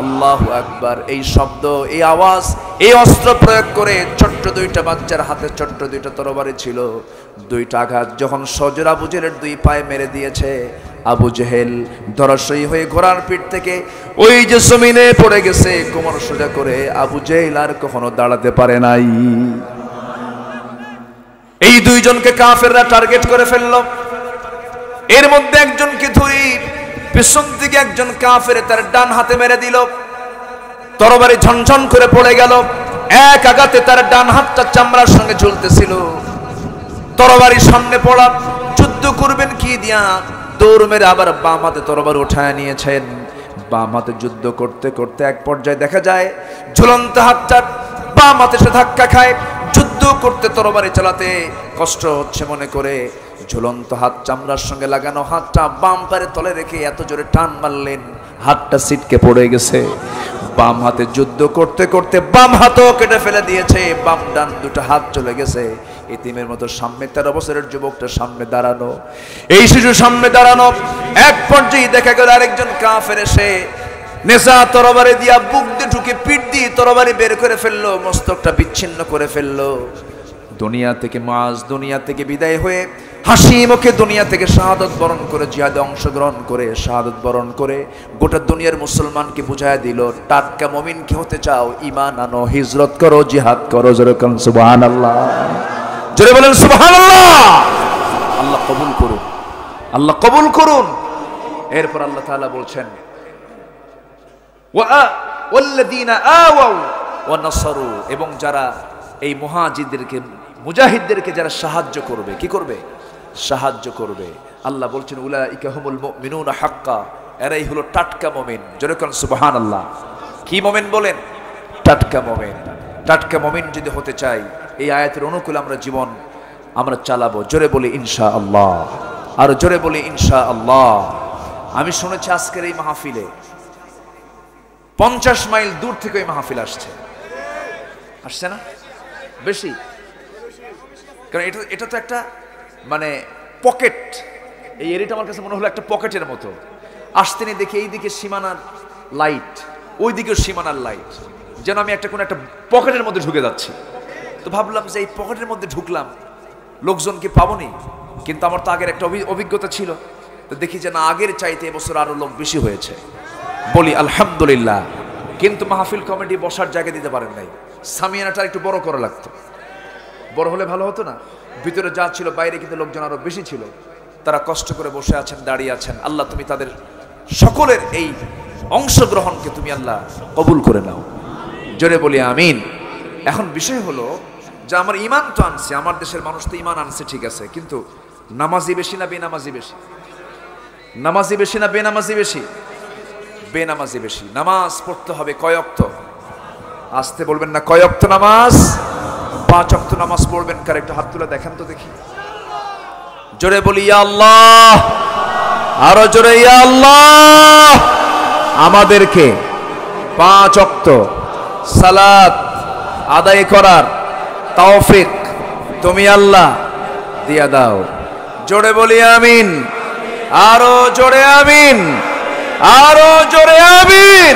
[SPEAKER 1] আল্লাহু আকবার। এই শব্দ, এই আওয়াজ, এই অস্ত্র প্রয়োগ করে ছোট্ট দুইটা বাচ্চার হাতে ছোট্ট দুইটা তরবারি ছিল, দুইটা আঘাত যখন সজর আবু জেহেলের দুই পায়ে মেরে দিয়েছে, আবু জেহেল ধরাশয়ী হয়ে ঘোড়ার পিঠ থেকে ওই যে জমিনে পড়ে গেছে কোমর সোজা করে। আবু জেহেল আর কখনো দাঁড়াতে পারে নাই। এই দুইজনকে কাফেররা টার্গেট করে ফেলল। এর মধ্যে একজনকে ধরি পেছন থেকে একজন কাফের তার ডান হাতে মেরে দিল, তরবারি ঝনঝন করে পড়ে গেল। এক আঘাতে তার ডান হাতটা চামড়ার সঙ্গে ঝুলতেছিল। তরবারি সামনে পড়া, যুদ্ধ করবেন কি দিয়া, দৌড় মেরে আবার বাম হাতে তরবারি উঠায় নিয়েছেন। বাম হাতে যুদ্ধ করতে করতে এক পর্যায়ে দেখা যায় ঝুলন্ত হাতটা বাম হাতে সে ধাক্কা খায়। যুদ্ধ করতে তরবারি চালাতে কষ্ট হচ্ছে মনে করে ঝুলন্ত হাত চামড়ার সঙ্গে লাগানো হাতটা বাম পারে তলে রেখে এত জোরে টান মারলেন, হাতটা ছিটকে পড়ে গেছে। বাম হাতে যুদ্ধ করতে করতে বাম হাতও কেটে ফেলে দিয়েছে, বাম ডান দুটো হাত চলে গেছে। এতিমের মতো সামনে 13 বছরের যুবকটা সামনে দাঁড়ানো, এই শিশু সামনে দাঁড়ানো। এক পর্যায়ে দেখা গেল আরেকজন কাফের এসে নেশা তরবারি দিয়া বুক দিয়ে ঢুকে পিঠ দিয়ে তরবারি বের করে ফেললো, মস্তকটা বিচ্ছিন্ন করে ফেললো। দুনিয়া থেকে মাজ, দুনিয়া থেকে বিদায় হয়ে হাসি মুখে দুনিয়া থেকে শাহাদত বরণ করে, জিহাদে অংশগ্রহণ করে শাহাদত বরণ করে গোটা দুনিয়ার মুসলমানকে বুঝায় দিল, টাটকা মুমিন কি হতে চাও, ঈমান আনো, হিজরত করো, জিহাদ করো। জোরে বলেন সুবহানাল্লাহ, জোরে বলেন সুবহানাল্লাহ। আল্লাহ কবুল করুন, আল্লাহ কবুল করুন। এরপর আল্লাহ তাআলা বলছেন, ওয়াল্লাযীনা আওয়াউ ওয়া নাসারু, এবং যারা এই মুহাজিরদেরকে, মুজাহিদদেরকে যারা সাহায্য করবে, কি করবে, সাহায্য করবে। আল্লাহ বলছেন উলাইকা হুমুল মুমিনুনা হাক্কা, এরাই হলো টাটকা মুমিন। জোরে বলেন সুবহানাল্লাহ। কি মুমিন বলেন? টাটকা মুমিন। টাটকা মুমিন যদি হতে চাই, এই আয়াতের অনুকূলে আমরা জীবন আমরা চালাবো। জোরে বলি ইনশাআল্লাহ, আর জোরে বলি ইনশাআল্লাহ। আমি শুনেছি আজকের এই মাহফিলে 50 মাইল দূর থেকে এই মাহফিল আসছে, আসছে না? বেশি, কারণ এটা তো একটা মানে পকেট। এই এরিয়াটা আমার কাছে মনে হলো একটা পকেটের মতো। আসতে নিয়ে দেখি এইদিকে সীমানার লাইট, ওই দিকেও সীমানার লাইট, যেন আমি একটা কোনো একটা পকেটের মধ্যে ঢুকে যাচ্ছি। তো ভাবলাম যে এই পকেটের মধ্যে ঢুকলাম, লোকজনকে পাবনি, কিন্তু আমার তো আগের একটা অভিজ্ঞতা ছিল। তো দেখি যে না, আগের চাইতে এবছর আরো লোক বেশি হয়েছে। বলি আলহামদুলিল্লাহ। কিন্তু মাহফিল কমিটি বসার জায়গা দিতে পারেন নাই, সামিয়ানাটা একটু বড় করা লাগতো। বড় হলে ভালো হতো না? ভিতরে যা ছিল, বাইরে কিন্তু লোকজন আরো বেশি ছিল। তারা কষ্ট করে বসে আছেন, দাঁড়িয়ে আছেন। আল্লাহ তুমি তাদের সকলের এই অংশগ্রহণকে তুমি আল্লাহ কবুল করে নাও। জোরে বলি আমিন। এখন বিষয় হলো যে আমার ইমান তো আনছে, আমার দেশের মানুষ তো ইমান আনছে, ঠিক আছে, কিন্তু নামাজি বেশি না বেনামাজি বেশি? নামাজি বেশি না বেনামাজি বেশি? বেনামাজি বেশি। নামাজ পড়তে হবে কয় ওয়াক্ত? আসতে বলবেন না, কয় ওয়াক্ত নামাজ? 5 ওয়াক্ত নামাজ পড়বেন। কার একটা হাত তুলে দেখেন তো দেখি। জোরে বলি ইয়া আল্লাহ, আরো জোরে ইয়া আল্লাহ। আমাদেরকে 5 ওয়াক্ত সালাত আদায় করার তৌফিক তুমি আল্লাহ দিয়া দাও। জোরে বলি আমিন, আরো জোরে আমিন, আরো জোরে আমিন।